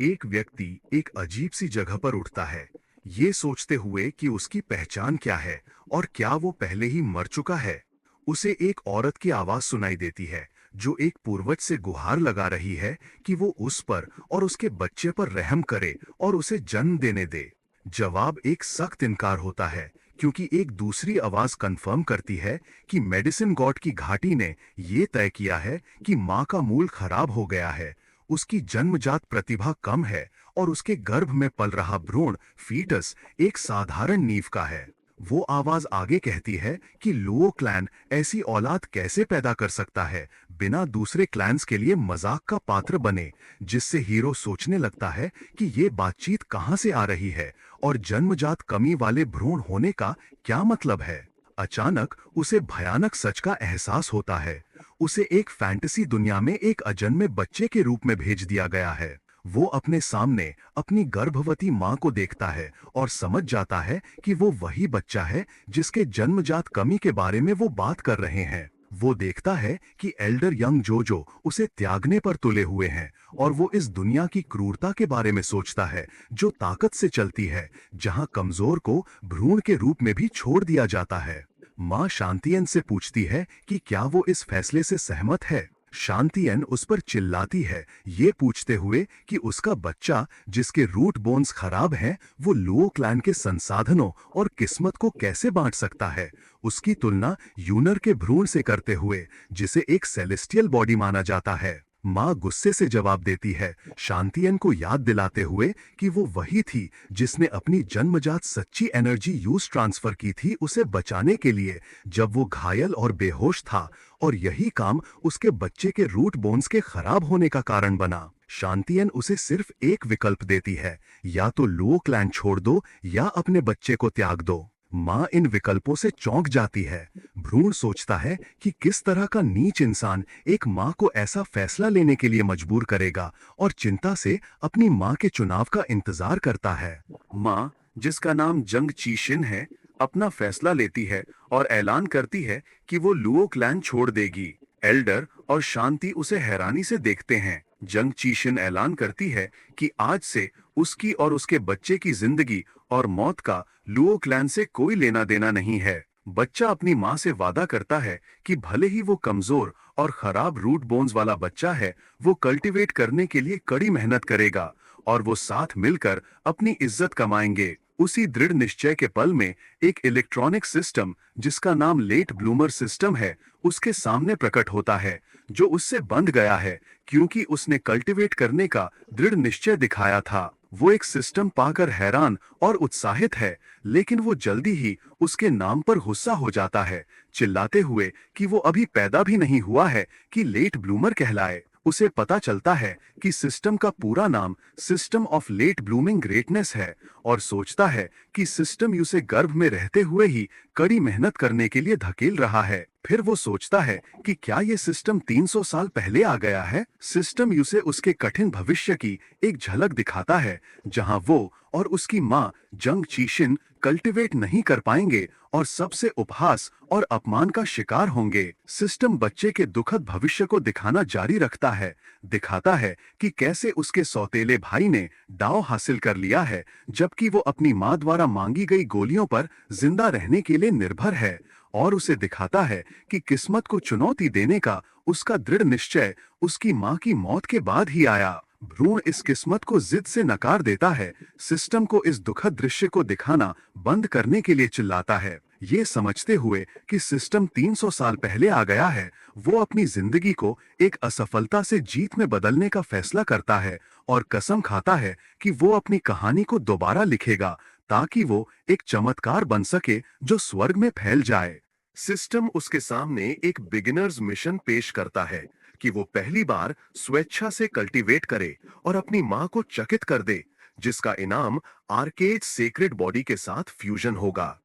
एक व्यक्ति एक अजीब सी जगह पर उठता है, ये सोचते हुए कि उसकी पहचान क्या है और क्या वो पहले ही मर चुका है। उसे एक औरत की आवाज सुनाई देती है, जो एक पूर्वज से गुहार लगा रही है कि वो उस पर और उसके बच्चे पर रहम करे और उसे जन्म देने दे। जवाब एक सख्त इनकार होता है, क्योंकि एक दूसरी आवाज कंफर्म करती है कि मेडिसिन गॉड की घाटी ने ये तय किया है कि माँ का मूल खराब हो गया है, उसकी जन्मजात प्रतिभा कम है और उसके गर्भ में पल रहा भ्रूण फीटस एक साधारण नींव का है। वो आवाज आगे कहती है कि लुओ क्लैन ऐसी औलाद कैसे पैदा कर सकता है बिना दूसरे क्लैंस के लिए मजाक का पात्र बने, जिससे हीरो सोचने लगता है कि ये बातचीत कहां से आ रही है और जन्मजात कमी वाले भ्रूण होने का क्या मतलब है। अचानक उसे भयानक सच का एहसास होता है। उसे एक फैंटेसी दुनिया में एक अजन्मे बच्चे के रूप में भेज दिया गया है। वो अपने सामने अपनी गर्भवती माँ को देखता है और समझ जाता है कि वो वही बच्चा है जिसके जन्मजात कमी के बारे में वो बात कर रहे हैं। वो देखता है कि एल्डर यंग जोजो उसे त्यागने पर तुले हुए हैं और वो इस दुनिया की क्रूरता के बारे में सोचता है, जो ताकत से चलती है, जहां कमजोर को भ्रूण के रूप में भी छोड़ दिया जाता है। माँ शांतियन से पूछती है कि क्या वो इस फैसले से सहमत है। शांतियन उस पर चिल्लाती है, ये पूछते हुए कि उसका बच्चा, जिसके रूट बोन्स खराब हैं, वो लुओ क्लैन के संसाधनों और किस्मत को कैसे बांट सकता है। उसकी तुलना यूनर के भ्रूण से करते हुए, जिसे एक सेलेस्टियल बॉडी माना जाता है। माँ गुस्से से जवाब देती है, शांतियन को याद दिलाते हुए कि वो वही थी जिसने अपनी जन्मजात सच्ची एनर्जी यूज ट्रांसफर की थी उसे बचाने के लिए, जब वो घायल और बेहोश था, और यही काम उसके बच्चे के रूट बोन्स के खराब होने का कारण बना। शांतियन उसे सिर्फ एक विकल्प देती है, या तो लुओ क्लैन छोड़ दो या अपने बच्चे को त्याग दो। माँ इन विकल्पों से चौंक जाती है। भ्रूण सोचता है कि किस तरह का नीच इंसान एक माँ को ऐसा फैसला लेने के लिए मजबूर करेगा, और चिंता से अपनी माँ के चुनाव का इंतजार करता है। माँ, जिसका नाम जंग चीशिन है, अपना फैसला लेती है और ऐलान करती है कि वो लुओ क्लैन छोड़ देगी। एल्डर और शांति उसे हैरानी से देखते हैं। जंग चीशिन ऐलान करती है कि आज से उसकी और उसके बच्चे की जिंदगी और मौत का लुओ क्लैन से कोई लेना देना नहीं है। बच्चा अपनी माँ से वादा करता है कि भले ही वो कमजोर और खराब रूट बोन्स वाला बच्चा है, वो कल्टीवेट करने के लिए कड़ी मेहनत करेगा और वो साथ मिलकर अपनी इज्जत कमाएंगे। उसी दृढ़ निश्चय के पल में एक इलेक्ट्रॉनिक सिस्टम, जिसका नाम लेट ब्लूमर सिस्टम है, उसके सामने प्रकट होता है, जो उससे बंध गया है क्योंकि उसने कल्टीवेट करने का दृढ़ निश्चय दिखाया था। वो एक सिस्टम पाकर हैरान और उत्साहित है, लेकिन वो जल्दी ही उसके नाम पर गुस्सा हो जाता है, चिल्लाते हुए कि वो अभी पैदा भी नहीं हुआ है कि लेट ब्लूमर कहलाए। उसे पता चलता है कि सिस्टम का पूरा नाम system of late blooming greatness है, और सोचता है कि सिस्टम उसे गर्भ में रहते हुए ही कड़ी मेहनत करने के लिए धकेल रहा है। फिर वो सोचता है कि क्या ये सिस्टम 300 साल पहले आ गया है। सिस्टम उसे उसके कठिन भविष्य की एक झलक दिखाता है, जहां वो और उसकी माँ जंग चीशिन कल्टीवेट नहीं कर पाएंगे और सबसे उपहास और अपमान का शिकार होंगे। सिस्टम बच्चे के दुखद भविष्य को दिखाना जारी रखता है, दिखाता है कि कैसे उसके सौतेले भाई ने दांव हासिल कर लिया है, जबकि वो अपनी माँ द्वारा मांगी गई गोलियों पर जिंदा रहने के लिए निर्भर है, और उसे दिखाता है कि किस्मत को चुनौती देने का उसका दृढ़ निश्चय उसकी माँ की मौत के बाद ही आया। भ्रूण इस किस्मत को जिद से नकार देता है, सिस्टम को इस दुखद दृश्य को दिखाना बंद करने के लिए चिल्लाता है। ये समझते हुए कि सिस्टम 300 साल पहले आ गया है, वो अपनी जिंदगी को एक असफलता से जीत में बदलने का फैसला करता है और कसम खाता है कि वो अपनी कहानी को दोबारा लिखेगा, ताकि वो एक चमत्कार बन सके जो स्वर्ग में फैल जाए। सिस्टम उसके सामने एक बिगिनर्स मिशन पेश करता है कि वो पहली बार स्वेच्छा से कल्टीवेट करे और अपनी मां को चकित कर दे, जिसका इनाम आर्केड सेक्रेड बॉडी के साथ फ्यूजन होगा।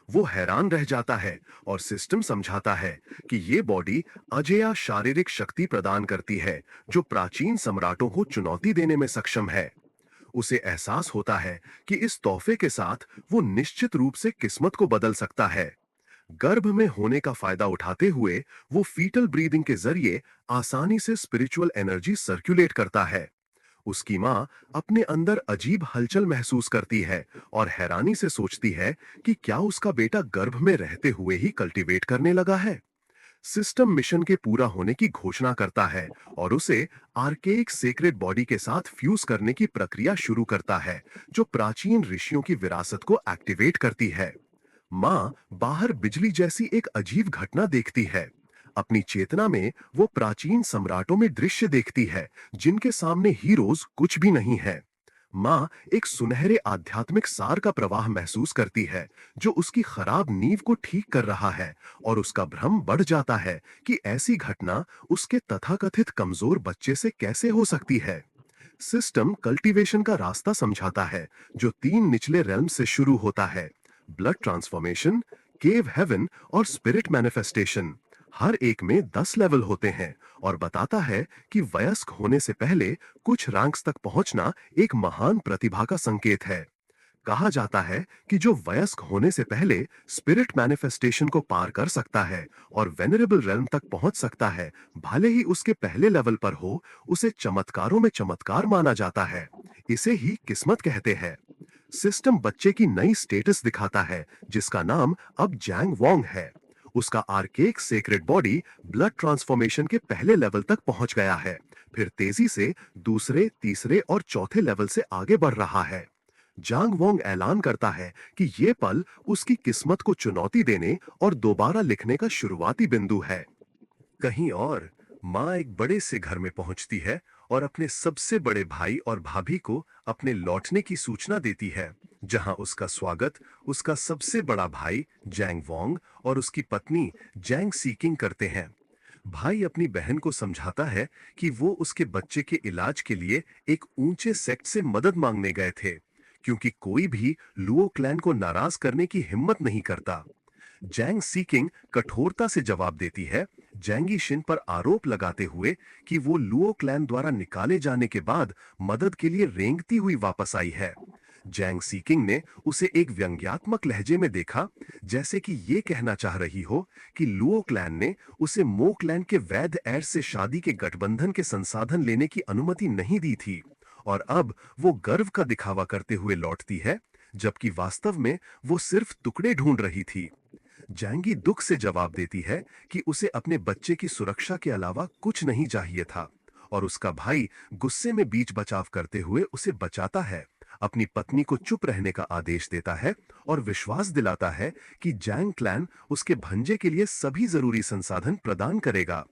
वो हैरान रह जाता है और सिस्टम समझाता है कि ये बॉडी अजेय शारीरिक शक्ति प्रदान करती है, जो प्राचीन सम्राटों को चुनौती देने में सक्षम है। उसे एहसास होता है कि इस तोहफे के साथ वो निश्चित रूप से किस्मत को बदल सकता है। गर्भ में होने का फायदा उठाते हुए वो फीटल ब्रीदिंग के जरिए आसानी से स्पिरिचुअल एनर्जी सर्कुलेट करता है। उसकी माँ अपने अंदर अजीब हलचल महसूस करती है और हैरानी से सोचती है कि क्या उसका बेटा गर्भ में रहते हुए ही कल्टीवेट करने लगा है। सिस्टम मिशन के पूरा होने की घोषणा करता है और उसे आर्केइक सेक्रेड बॉडी के साथ फ्यूज करने की प्रक्रिया शुरू करता है, जो प्राचीन ऋषियों की विरासत को एक्टिवेट करती है। माँ बाहर बिजली जैसी एक अजीब घटना देखती है। अपनी चेतना में वो प्राचीन सम्राटों में दृश्य देखती है, जिनके सामने हीरोज कुछ भी नहीं है। माँ एक सुनहरे आध्यात्मिक सार का प्रवाह महसूस करती है, जो उसकी खराब नींव को ठीक कर रहा है, और उसका भ्रम बढ़ जाता है कि ऐसी घटना उसके तथाकथित कमजोर बच्चे से कैसे हो सकती है। सिस्टम कल्टीवेशन का रास्ता समझाता है, जो 3 निचले रेल्म से शुरू होता है: ब्लड ट्रांसफॉर्मेशन, केव हेवन और स्पिरिट मैनिफेस्टेशन। हर एक में 10 लेवल होते हैं और बताता है कि वयस्क होने से पहले कुछ रैंक्स तक पहुंचना एक महान प्रतिभा का संकेत है। कहा जाता है कि जो वयस्क होने से पहले स्पिरिट मैनिफेस्टेशन को पार कर सकता है और वेनरेबल रेल्म तक पहुंच सकता है, भले ही उसके पहले लेवल पर हो, उसे चमत्कारों में चमत्कार माना जाता है। इसे ही किस्मत कहते हैं। सिस्टम बच्चे की नई स्टेटस दिखाता है, जिसका नाम अब जैंग वोंग है। उसका archaic sacred body blood transformation के पहले लेवल तक पहुंच गया है, फिर तेजी से दूसरे, तीसरे और चौथे लेवल से आगे बढ़ रहा है। जांग वोंग ऐलान करता है कि ये पल उसकी किस्मत को चुनौती देने और दोबारा लिखने का शुरुआती बिंदु है। कहीं और माँ एक बड़े से घर में पहुंचती है और अपने सबसे बड़े भाई और भाभी को अपने लौटने की सूचना देती है, जहां उसका स्वागत उसका सबसे बड़ा भाई जैंग वोंग और उसकी पत्नी जैंग सीकिंग करते हैं। भाई अपनी बहन को समझाता है कि वो उसके बच्चे के इलाज के लिए एक ऊंचे सेक्ट से मदद मांगने गए थे, क्योंकि कोई भी लुओ क्लैन को नाराज करने की हिम्मत नहीं करता। जैंग सीकिंग कठोरता से जवाब देती है, जैंगी शिन पर आरोप लगाते हुए कि वो लुओ क्लैन द्वारा निकाले जाने के बाद मदद के लिए रेंगती हुई वापस आई है। जैंग सीकिंग ने उसे एक व्यंग्यात्मक लहजे में देखा, जैसे कि ये कहना चाह रही हो कि लुओ क्लैन ने उसे मो क्लैन के वैध एयर से शादी के गठबंधन के संसाधन लेने की अनुमति नहीं दी थी, और अब वो गर्व का दिखावा करते हुए लौटती है, जबकि वास्तव में वो सिर्फ टुकड़े ढूंढ रही थी। जैंगी दुख से जवाब देती है कि उसे अपने बच्चे की सुरक्षा के अलावा कुछ नहीं चाहिए था, और उसका भाई गुस्से में बीच बचाव करते हुए उसे बचाता है, अपनी पत्नी को चुप रहने का आदेश देता है और विश्वास दिलाता है कि जैंग क्लैन उसके भंजे के लिए सभी जरूरी संसाधन प्रदान करेगा।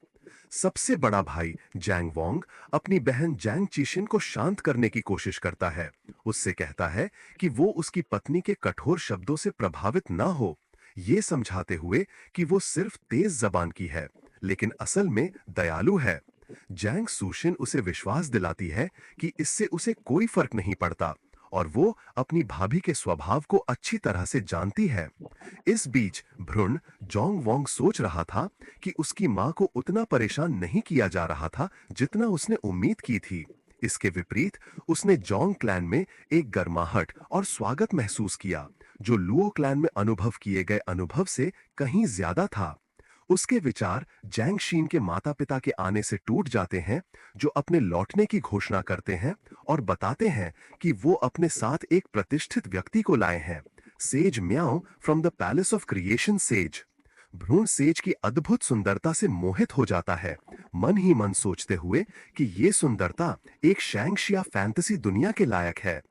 सबसे बड़ा भाई जैंग वोंग अपनी बहन जैंग चीशिन को शांत करने की कोशिश करता है। उससे कहता है कि वो उसकी पत्नी के कठोर शब्दों से प्रभावित ना हो, ये समझाते हुए कि वो सिर्फ तेज जबान की है, लेकिन असल में दयालु है। जैंग सूशिन उसे विश्वास दिलाती है कि इससे उसे कोई फर्क नहीं पड़ता, और वो अपनी भाभी के स्वभाव को अच्छी तरह से जानती है। इस बीच भ्रूण जोंग वोंग सोच रहा था कि उसकी मां को उतना परेशान नहीं किया जा रहा था जितना उसने उम्मीद की थी। इसके विपरीत उसने जोंग क्लैन में एक गर्माहट और स्वागत महसूस किया, जो लुओ क्लैन में अनुभव किए गए अनुभव से कहीं ज्यादा था। उसके विचार जैंग शीन के माता पिता के आने से टूट जाते हैं, जो अपने लौटने की घोषणा करते हैं और बताते हैं कि वो अपने साथ एक प्रतिष्ठित व्यक्ति को लाए हैं, says meow from the palace of creation says. भ्रूण सेज की अद्भुत सुंदरता से मोहित हो जाता है, मन ही मन सोचते हुए कि ये सुंदरता एक शैंगशिया फैंटेसी दुनिया के लायक है।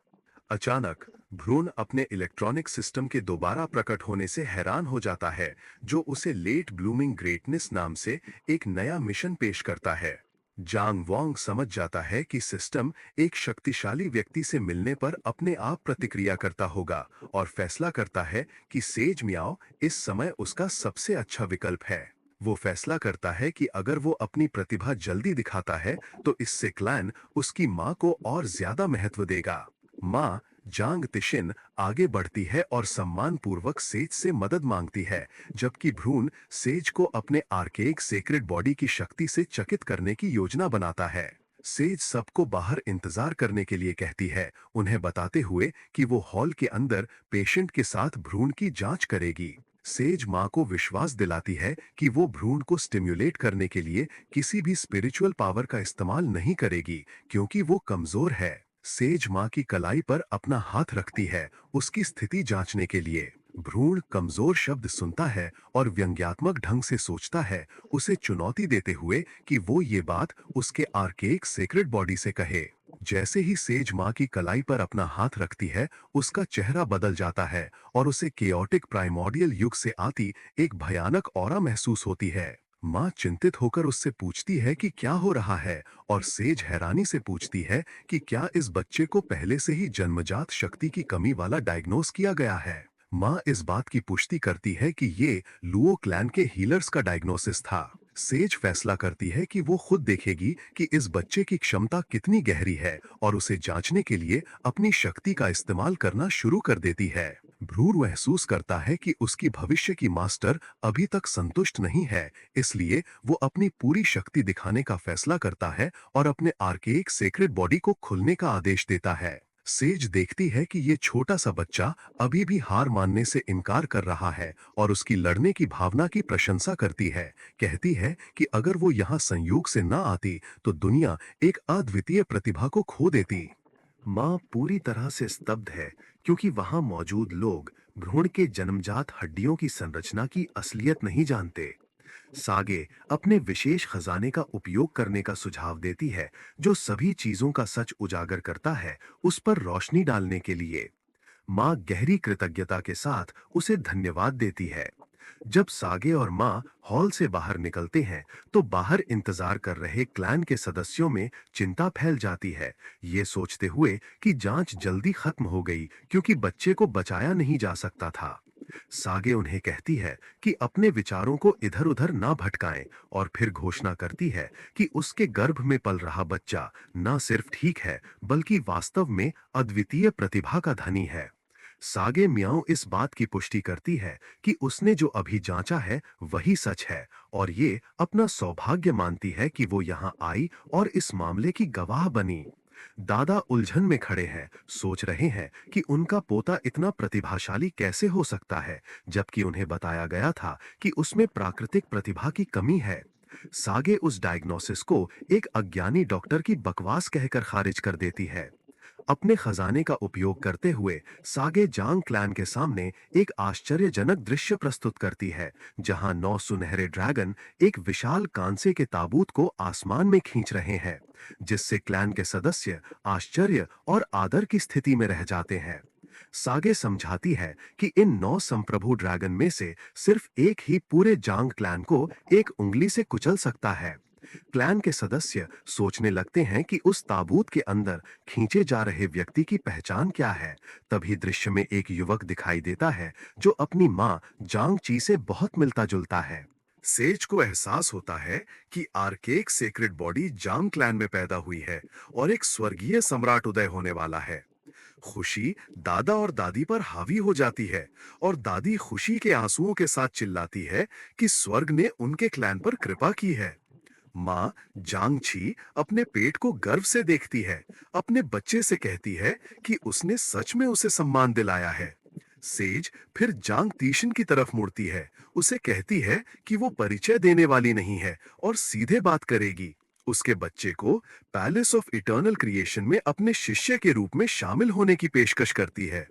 अचानक भ्रूण अपने इलेक्ट्रॉनिक सिस्टम के दोबारा प्रकट होने से हैरान हो जाता है, जो उसे लेट ब्लूमिंग ग्रेटनेस नाम से एक नया मिशन पेश करता है। जांग वोंग समझ जाता है कि सिस्टम एक शक्तिशाली व्यक्ति से मिलने पर अपने आप प्रतिक्रिया करता होगा, और फैसला करता है कि सेज मियाओ इस समय उसका सबसे अच्छा विकल्प है। वो फैसला करता है कि अगर वो अपनी प्रतिभा जल्दी दिखाता है, तो इससे क्लैन उसकी माँ को और ज्यादा महत्व देगा। माँ जांग तिशिन आगे बढ़ती है और सम्मान पूर्वक सेज से मदद मांगती है, जबकि भ्रूण सेज को अपने आर्केइक सेक्रेड बॉडी की शक्ति से चकित करने की योजना बनाता है। सेज सबको बाहर इंतजार करने के लिए कहती है, उन्हें बताते हुए कि वो हॉल के अंदर पेशेंट के साथ भ्रूण की जांच करेगी। सेज माँ को विश्वास दिलाती है कि वो भ्रूण को स्टिम्युलेट करने के लिए किसी भी स्पिरिचुअल पावर का इस्तेमाल नहीं करेगी, क्योंकि वो कमजोर है। सेज माँ की कलाई पर अपना हाथ रखती है उसकी स्थिति जांचने के लिए। भ्रूण कमजोर शब्द सुनता है और व्यंग्यात्मक ढंग से सोचता है, उसे चुनौती देते हुए कि वो ये बात उसके आर्केक सेक्रेड बॉडी से कहे। जैसे ही सेज माँ की कलाई पर अपना हाथ रखती है, उसका चेहरा बदल जाता है और उसे केओटिक प्राइमोर्डियल युग से आती एक भयानक ऑरा महसूस होती है। माँ चिंतित होकर उससे पूछती है कि क्या हो रहा है, और सेज हैरानी से पूछती है कि क्या इस बच्चे को पहले से ही जन्मजात शक्ति की कमी वाला डायग्नोस किया गया है। माँ इस बात की पुष्टि करती है कि ये लुओ क्लैन के हीलर्स का डायग्नोसिस था। सेज फैसला करती है कि वो खुद देखेगी कि इस बच्चे की क्षमता कितनी गहरी है और उसे जांचने के लिए अपनी शक्ति का इस्तेमाल करना शुरू कर देती है। भ्रूण महसूस करता है कि उसकी भविष्य की मास्टर अभी तक संतुष्ट नहीं है, इसलिए वो अपनी पूरी शक्ति दिखाने का फैसला करता है और अपने आर्केइक सेक्रेड बॉडी को खुलने का आदेश देता है। सेज देखती है कि ये छोटा सा बच्चा अभी भी हार मानने से इनकार कर रहा है और उसकी लड़ने की भावना की प्रशंसा करती है। कहती है कि अगर वो यहाँ संयोग से ना आती तो दुनिया एक अद्वितीय प्रतिभा को खो देती। माँ पूरी तरह से स्तब्ध है, क्योंकि वहां मौजूद लोग भ्रूण के जन्मजात हड्डियों की संरचना की असलियत नहीं जानते। सागे अपने विशेष खजाने का उपयोग करने का सुझाव देती है, जो सभी चीजों का सच उजागर करता है, उस पर रोशनी डालने के लिए। माँ गहरी कृतज्ञता के साथ उसे धन्यवाद देती है। जब सागे और माँ हॉल से बाहर निकलते हैं, तो बाहर इंतजार कर रहे क्लैन के सदस्यों में चिंता फैल जाती है, ये सोचते हुए कि जांच जल्दी खत्म हो गई क्योंकि बच्चे को बचाया नहीं जा सकता था। सागे उन्हें कहती है कि अपने विचारों को इधर-उधर ना भटकाएं, और फिर घोषणा करती है कि उसके गर्भ में पल रहा बच्चा न सिर्फ ठीक है, बल्कि वास्तव में अद्वितीय प्रतिभा का धनी है। सागे मियाओ इस बात की पुष्टि करती है कि उसने जो अभी जांचा है वही सच है, और ये अपना सौभाग्य मानती है कि वो यहाँ आई और इस मामले की गवाह बनी। दादा उलझन में खड़े हैं, सोच रहे हैं कि उनका पोता इतना प्रतिभाशाली कैसे हो सकता है, जबकि उन्हें बताया गया था कि उसमें प्राकृतिक प्रतिभा की कमी है। सागे उस डायग्नोसिस को एक अज्ञानी डॉक्टर की बकवास कहकर खारिज कर देती है। अपने खजाने का उपयोग करते हुए सागे जांग क्लैन के सामने एक आश्चर्यजनक दृश्य प्रस्तुत करती है, जहां 9 सुनहरे ड्रैगन एक विशाल कांसे के ताबूत को आसमान में खींच रहे हैं, जिससे क्लैन के सदस्य आश्चर्य और आदर की स्थिति में रह जाते हैं। सागे समझाती है कि इन 9 संप्रभु ड्रैगन में से सिर्फ एक ही पूरे जांग क्लैन को एक उंगली से कुचल सकता है। क्लैन के सदस्य सोचने लगते हैं कि उस ताबूत के अंदर खींचे जा रहे व्यक्ति की पहचान क्या है। तभी दृश्य में एक युवक दिखाई देता है जो अपनी माँ जांग ची से बहुत मिलता जुलता है। सेज को एहसास होता है कि आर्केक सेक्रेड बॉडी जांग क्लैन में पैदा हुई है और एक स्वर्गीय सम्राट उदय होने वाला है। खुशी दादा और दादी पर हावी हो जाती है, और दादी खुशी के आंसुओं के साथ चिल्लाती है कि स्वर्ग ने उनके क्लैन पर कृपा की है। माँ जांग छी अपने पेट को गर्व से देखती है, अपने बच्चे से कहती है कि उसने सच में उसे सम्मान दिलाया है। सेज फिर जांग तीशन की तरफ मुड़ती है, उसे कहती है कि वो परिचय देने वाली नहीं है और सीधे बात करेगी। उसके बच्चे को पैलेस ऑफ इटर्नल क्रिएशन में अपने शिष्य के रूप में शामिल होने की पेशकश करती है।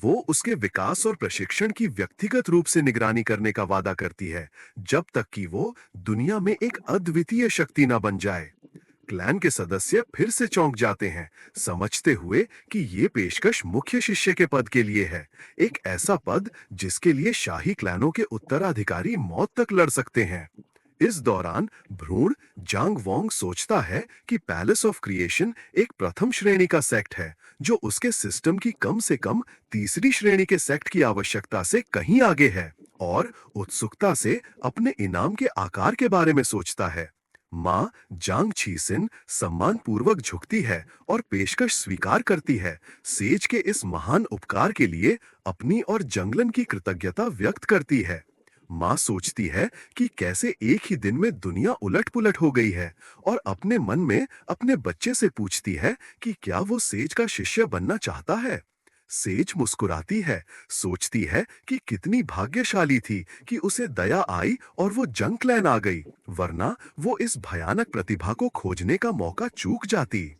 वो उसके विकास और प्रशिक्षण की व्यक्तिगत रूप से निगरानी करने का वादा करती है, जब तक कि वो दुनिया में एक अद्वितीय शक्ति ना बन जाए। क्लैन के सदस्य फिर से चौंक जाते हैं, समझते हुए कि ये पेशकश मुख्य शिष्य के पद के लिए है, एक ऐसा पद जिसके लिए शाही क्लैनों के उत्तराधिकारी मौत तक लड़ सकते हैं। इस दौरान भ्रूण जांग वोंग सोचता है कि पैलेस ऑफ क्रिएशन एक प्रथम श्रेणी का सेक्ट है, जो उसके सिस्टम की कम से कम तीसरी श्रेणी के सेक्ट की आवश्यकता से कहीं आगे है, और उत्सुकता से अपने इनाम के आकार के बारे में सोचता है। माँ जांग छीसिन सम्मान पूर्वक झुकती है और पेशकश स्वीकार करती है, सेज के इस महान उपकार के लिए अपनी और जंगलन की कृतज्ञता व्यक्त करती है। माँ सोचती है कि कैसे एक ही दिन में दुनिया उलट-पुलट हो गई है, और अपने मन में अपने बच्चे से पूछती है कि क्या वो सेज का शिष्य बनना चाहता है। सेज मुस्कुराती है, सोचती है कि कितनी भाग्यशाली थी कि उसे दया आई और वो जंग क्लैन आ गई, वरना वो इस भयानक प्रतिभा को खोजने का मौका चूक जाती।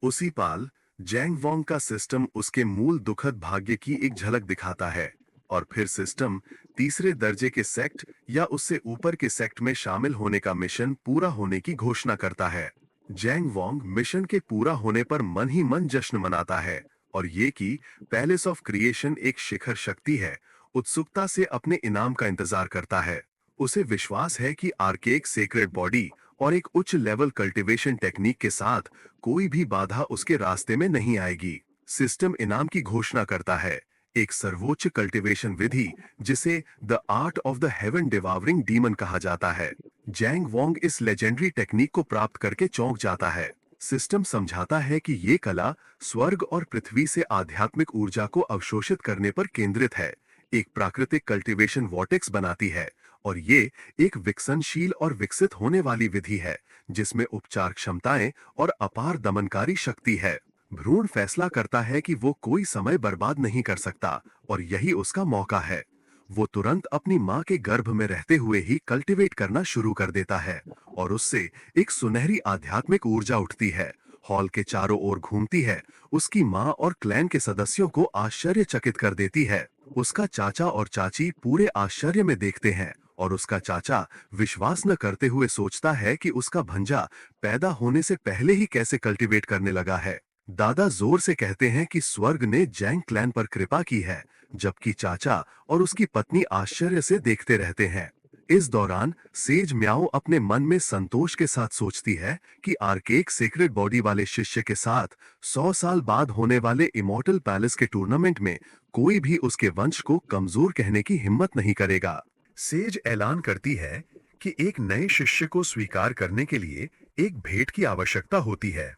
उसी पाल जैंग वोंग का सिस्टम उसके मूल दुखद भाग्य की एक झलक दिखाता है, और फिर सिस्टम तीसरे दर्जे के सेक्ट या उससे ऊपर के सेक्ट में शामिल होने का मिशन पूरा होने की घोषणा करता है। जैंग वोंग मिशन के पूरा होने पर मन ही मन जश्न मनाता है, और ये कि पैलेस ऑफ क्रिएशन एक शिखर शक्ति है, उत्सुकता से अपने इनाम का इंतजार करता है। उसे विश्वास है कि आर्केक सेक्रेड बॉडी और एक उच्च लेवल कल्टीवेशन टेक्निक के साथ कोई भी बाधा उसके रास्ते में नहीं आएगी। सिस्टम इनाम की घोषणा करता है, एक सर्वोच्च कल्टीवेशन विधि जिसे the art of the heaven devouring demon कहा जाता है। जैंग वोंग इस लेजेंडरी टेक्निक को प्राप्त करके चौंक जाता है। सिस्टम समझाता है कि ये कला स्वर्ग और पृथ्वी से आध्यात्मिक ऊर्जा को अवशोषित करने पर केंद्रित है, एक प्राकृतिक कल्टीवेशन वॉर्टेक्स बनाती है, और ये एक विकसनशील और विकसित होने वाली विधि है जिसमें उपचार क्षमताएं और अपार दमनकारी शक्ति है। भ्रूण फैसला करता है कि वो कोई समय बर्बाद नहीं कर सकता, और यही उसका मौका है। वो तुरंत अपनी मां के गर्भ में रहते हुए ही कल्टीवेट करना शुरू कर देता है, और उससे एक सुनहरी आध्यात्मिक ऊर्जा उठती है, हॉल के चारों ओर घूमती है, उसकी मां और क्लैन के सदस्यों को आश्चर्यचकित कर देती है। उसका चाचा और चाची पूरे आश्चर्य में देखते हैं, और उसका चाचा विश्वास न करते हुए सोचता है कि उसका भंजा पैदा होने से पहले ही कैसे कल्टीवेट करने लगा है। दादा जोर से कहते हैं कि स्वर्ग ने जैंग क्लैन पर कृपा की है, जबकि चाचा और उसकी पत्नी आश्चर्य से देखते रहते हैं। इस दौरान सेज म्याओ अपने मन में संतोष के साथ सोचती है कि आर्केक सेक्रेड बॉडी वाले शिष्य के साथ 100 साल बाद होने वाले इमॉर्टल पैलेस के टूर्नामेंट में कोई भी उसके वंश को कमजोर कहने की हिम्मत नहीं करेगा। सेज ऐलान करती है कि एक नए शिष्य को स्वीकार करने के लिए एक भेंट की आवश्यकता होती है,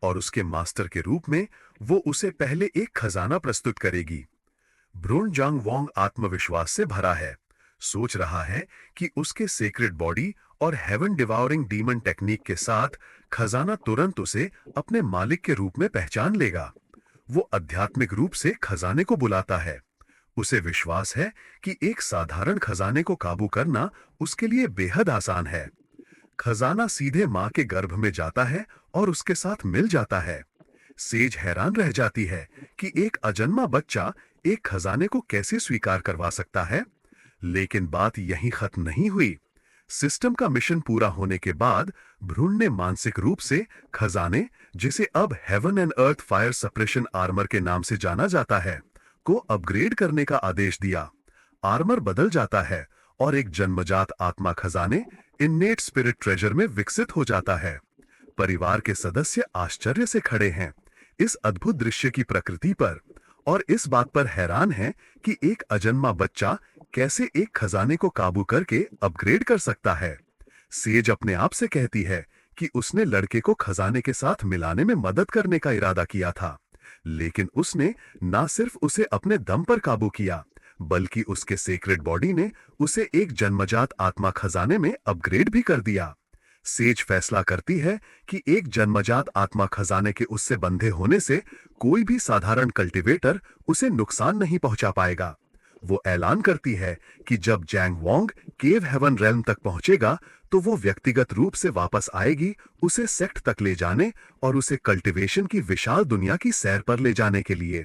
और उसके मास्टर के रूप में वो उसे पहले एक खजाना प्रस्तुत करेगी। ब्रुन जांग वोंग आत्मविश्वास से भरा है, सोच रहा है कि उसके सेक्रेड बॉडी और हेवन डिवावरिंग डीमन टेक्निक के साथ खजाना तुरंत उसे अपने मालिक के रूप में पहचान लेगा। वो आध्यात्मिक रूप से खजाने को बुलाता है। उसे विश्वास है कि एक साधारण खजाने को काबू करना उसके लिए बेहद आसान है। खजाना सीधे मां के गर्भ में जाता है और उसके साथ मिल जाता है। सेज हैरान रह जाती है कि एक अजन्मा बच्चा एक खजाने को कैसे स्वीकार करवा सकता है, लेकिन बात यहीं खत्म नहीं हुई। सिस्टम का मिशन पूरा होने के बाद भ्रूण ने मानसिक रूप से खजाने, जिसे अब heaven and earth fire suppression armour के नाम से जाना जाता है, को अपग्रेड करने का आदेश दिया। आर्मर बदल जाता है और एक जन्मजात आत्मा खजाने इन्नेट स्पिरिट ट्रेजर में विकसित हो जाता है। परिवार के सदस्य आश्चर्य से खड़े हैं इस अद्भुत दृश्य की प्रकृति पर, और इस बात पर हैरान हैं कि एक अजन्मा बच्चा कैसे एक खजाने को काबू करके अपग्रेड कर सकता है। सेज अपने आप से कहती है कि उसने लड़के को खजाने के साथ मिलाने में मदद करने का इरादा किया था, लेकिन उसने ना सिर्फ उसे अपने दम पर काबू किया, बल्कि उसके सेक्रेड बॉडी ने उसे एक जन्मजात आत्मा खजाने में अपग्रेड भी कर दिया। सेज फैसला करती है कि एक जन्मजात आत्मा खजाने के उससे बंधे होने से कोई भी साधारण कल्टीवेटर उसे नुकसान नहीं पहुंचा पाएगा। वो ऐलान करती है कि जब जैंग वोंग केव हेवन रेल्म तक पहुंचेगा तो वो व्यक्तिगत रूप से वापस आएगी उसे सेक्ट तक ले जाने और उसे कल्टीवेशन की विशाल दुनिया की सैर पर ले जाने के लिए।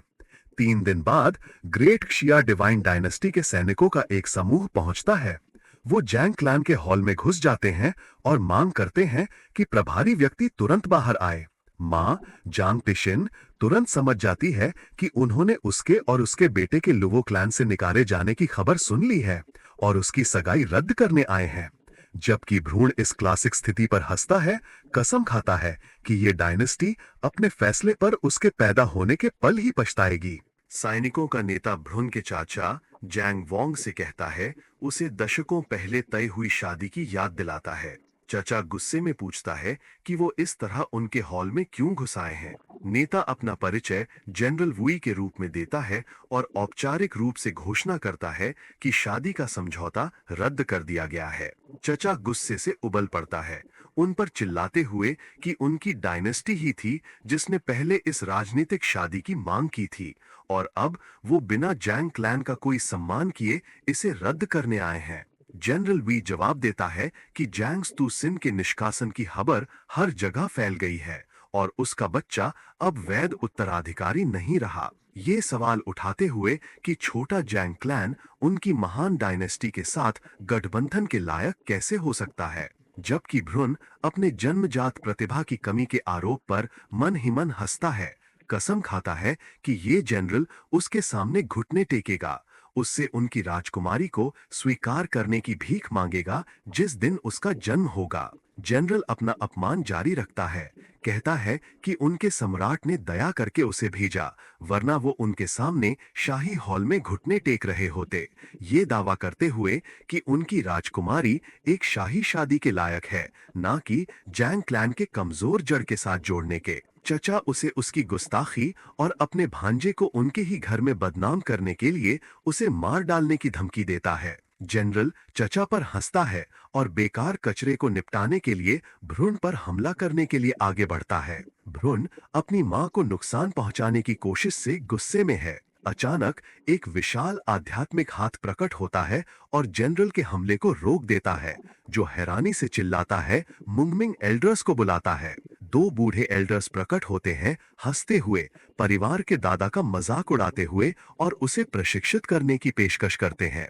3 दिन बाद ग्रेट क्षिया डिवाइन डायनेस्टी के सैनिकों का एक समूह पहुंचता है। वो जैंग क्लैन के हॉल में घुस जाते हैं और मांग करते हैं कि प्रभारी व्यक्ति तुरंत बाहर आए। मां जांग तिशिन तुरंत समझ जाती है कि उन्होंने उसके और उसके बेटे के लुवो क्लैन से निकाले जाने की खबर सुन ली है और उसकी सगाई रद्द करने आए हैं। जबकि भ्रूण इस क्लासिक स्थिति पर हंसता है, कसम खाता है कि ये डायनेस्टी अपने फैसले पर उसके पैदा होने के पल ही पछताएगी। सैनिकों का नेता भ्रूण के चाचा जैंग वोंग से कहता है, उसे दशकों पहले तय हुई शादी की याद दिलाता है। चाचा गुस्से में पूछता है कि वो इस तरह उनके हॉल में क्यों घुस आए हैं। नेता अपना परिचय जनरल वुई के रूप में देता है और औपचारिक रूप से घोषणा करता है कि शादी का समझौता रद्द कर दिया गया है। चाचा गुस्से से उबल पड़ता है। उन पर चिल्लाते हुए कि उनकी डायनेस्टी ही थी जिसने पहले इस राजनीतिक शादी की मांग की थी और अब वो बिना जैंग क्लैन का कोई सम्मान किए इसे रद्द करने आए हैं। जनरल वी जवाब देता है कि जैंग्स तू सिन के निष्कासन की खबर हर जगह फैल गई है और उसका बच्चा अब वैध उत्तराधिकारी नहीं रहा। ये सवाल उठाते हुए कि छोटा जैंग क्लैन उनकी महान डायनेस्टी के साथ गठबंधन के लायक कैसे हो सकता है, जबकि भ्रून अपने जन्मजात प्रतिभा की कमी के आरोप पर मन ही मन हंसता है, कसम खाता है कि ये जनरल उसके सामने घुटने टेकेगा, उससे उनकी राजकुमारी को स्वीकार करने की भीख मांगेगा जिस दिन उसका जन्म होगा। जनरल अपना अपमान जारी रखता है, कहता है कि उनके सम्राट ने दया करके उसे भेजा, वरना वो उनके सामने शाही हॉल में घुटने टेक रहे होते, ये दावा करते हुए कि उनकी राजकुमारी एक शाही शादी के लायक है, ना कि जैंग क्लैन के कमजोर जड़ के साथ जोड़ने के। चचा उसे उसकी गुस्ताखी और अपने भांजे को उनके ही घर में बदनाम करने के लिए उसे मार डालने की धमकी देता है। जनरल चचा पर हंसता है और बेकार कचरे को निपटाने के लिए भ्रूण पर हमला करने के लिए आगे बढ़ता है। भ्रूण अपनी मां को नुकसान पहुंचाने की कोशिश से गुस्से में है। अचानक एक विशाल आध्यात्मिक हाथ प्रकट होता है और जनरल के हमले को रोक देता है, जो हैरानी से चिल्लाता है, मुंगमिंग एल्डर्स को बुलाता है। दो बूढ़े एल्डर्स प्रकट होते हैं, हंसते हुए, परिवार के दादा का मजाक उड़ाते हुए और उसे प्रशिक्षित करने की पेशकश करते हैं।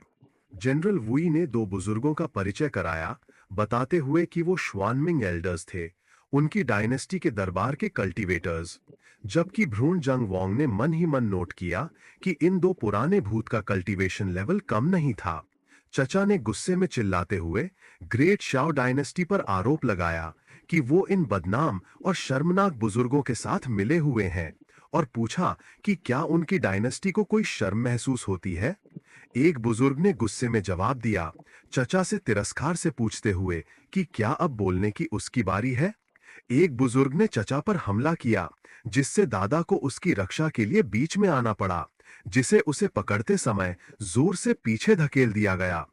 जनरल वुई ने दो बुजुर्गों का परिचय कराया, बताते हुए कि वो श्वानमिंग एल्डर्स थे, उनकी डायनेस्टी के दरबार के कल्टीवेटर्स। जबकि भ्रूण जंग वोंग ने मन ही मन नोट किया कि इन दो पुराने भूत का कल्टीवेशन लेवल कम नहीं था। चचा ने गुस्से में चिल्लाते हुए ग्रेट शाओ डायनेस्टी पर आरोप लगाया कि वो इन बदनाम और शर्मनाक बुजुर्गों के साथ मिले हुए हैं और पूछा कि क्या उनकी डायनेस्टी को कोई शर्म महसूस होती है। एक बुजुर्ग ने गुस्से में जवाब दिया, चचा से तिरस्कार से पूछते हुए कि क्या अब बोलने की उसकी बारी है। एक बुजुर्ग ने चचा पर हमला किया, जिससे दादा को उसकी रक्षा के लिए बीच में आना पड़ा, जिसे उसे पकड़ते समय जोर से पीछे धकेल दिया गया।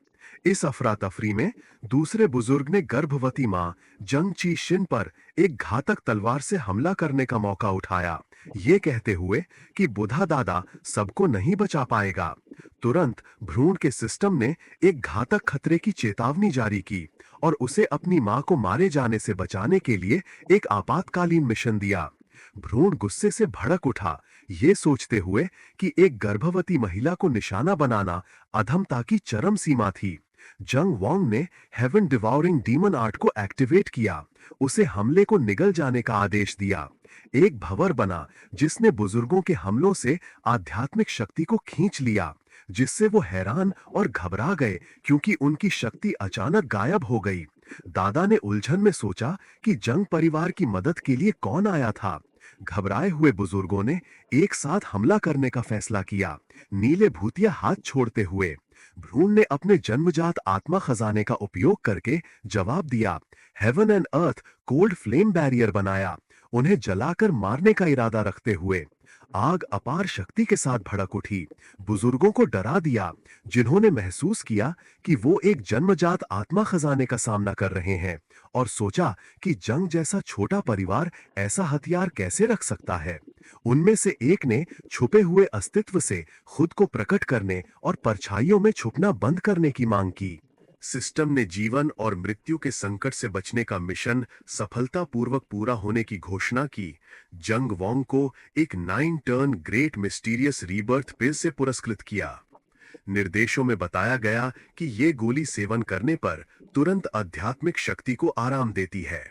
इस अफरा तफरी में दूसरे बुजुर्ग ने गर्भवती मां जंग ची शिन पर एक घातक तलवार से हमला करने का मौका उठाया, ये कहते हुए कि बुधा दादा सबको नहीं बचा पाएगा। तुरंत भ्रूण के सिस्टम ने एक घातक खतरे की चेतावनी जारी की और उसे अपनी मां को मारे जाने से बचाने के लिए एक आपातकालीन मिशन दिया। भ्रूण गुस्से से भड़क उठा, ये सोचते हुए कि एक गर्भवती महिला को निशाना बनाना अधमता की चरम सीमा थी। जंग वोंग ने हेवन डिवाउरिंग डीमन आर्ट को एक्टिवेट किया, उसे हमले को निगल जाने का आदेश दिया। एक भंवर बना जिसने बुजुर्गों के हमलों से आध्यात्मिक शक्ति को खींच लिया, जिससे वो हैरान और घबरा गए क्योंकि उनकी शक्ति अचानक गायब हो गई। दादा ने उलझन में सोचा कि जंग परिवार की मदद के लिए कौन आया था। घबराए हुए बुजुर्गों ने एक साथ हमला करने का फैसला किया, नीले भूतिया हाथ छोड़ते हुए। भ्रूण ने अपने जन्मजात आत्मा खजाने का उपयोग करके जवाब दिया, heaven and earth cold flame barrier बनाया, उन्हें जलाकर मारने का इरादा रखते हुए। आग अपार शक्ति के साथ भड़क उठी, बुजुर्गों को डरा दिया, जिन्होंने महसूस किया कि वो एक जन्मजात आत्मा खजाने का सामना कर रहे हैं, और सोचा कि जंग जैसा छोटा परिवार ऐसा हथियार कैसे रख सकता है। उनमें से एक ने छुपे हुए अस्तित्व से खुद को प्रकट करने और परछाइयों में छुपना बंद करने की मांग की। सिस्टम ने जीवन और मृत्यु के संकट से बचने का मिशन सफलतापूर्वक पूरा होने की घोषणा की। जंग वोंग को एक 9 टर्न ग्रेट मिस्टीरियस रीबर्थ पिल से पुरस्कृत किया। निर्देशों में बताया गया कि ये गोली सेवन करने पर तुरंत आध्यात्मिक शक्ति को आराम देती है,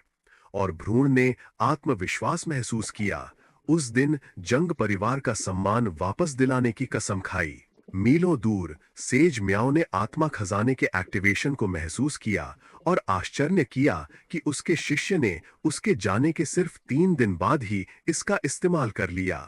और भ्रूण ने आत्मविश्वास महसूस किया। उस दिन जंग परिवार का सम्मान वापस दिलाने की कसम खाई। मीलों दूर सेज म्याओ ने आत्मा खजाने के एक्टिवेशन को महसूस किया और आश्चर्य किया कि उसके शिष्य ने उसके जाने के सिर्फ 3 दिन बाद ही इसका इस्तेमाल कर लिया।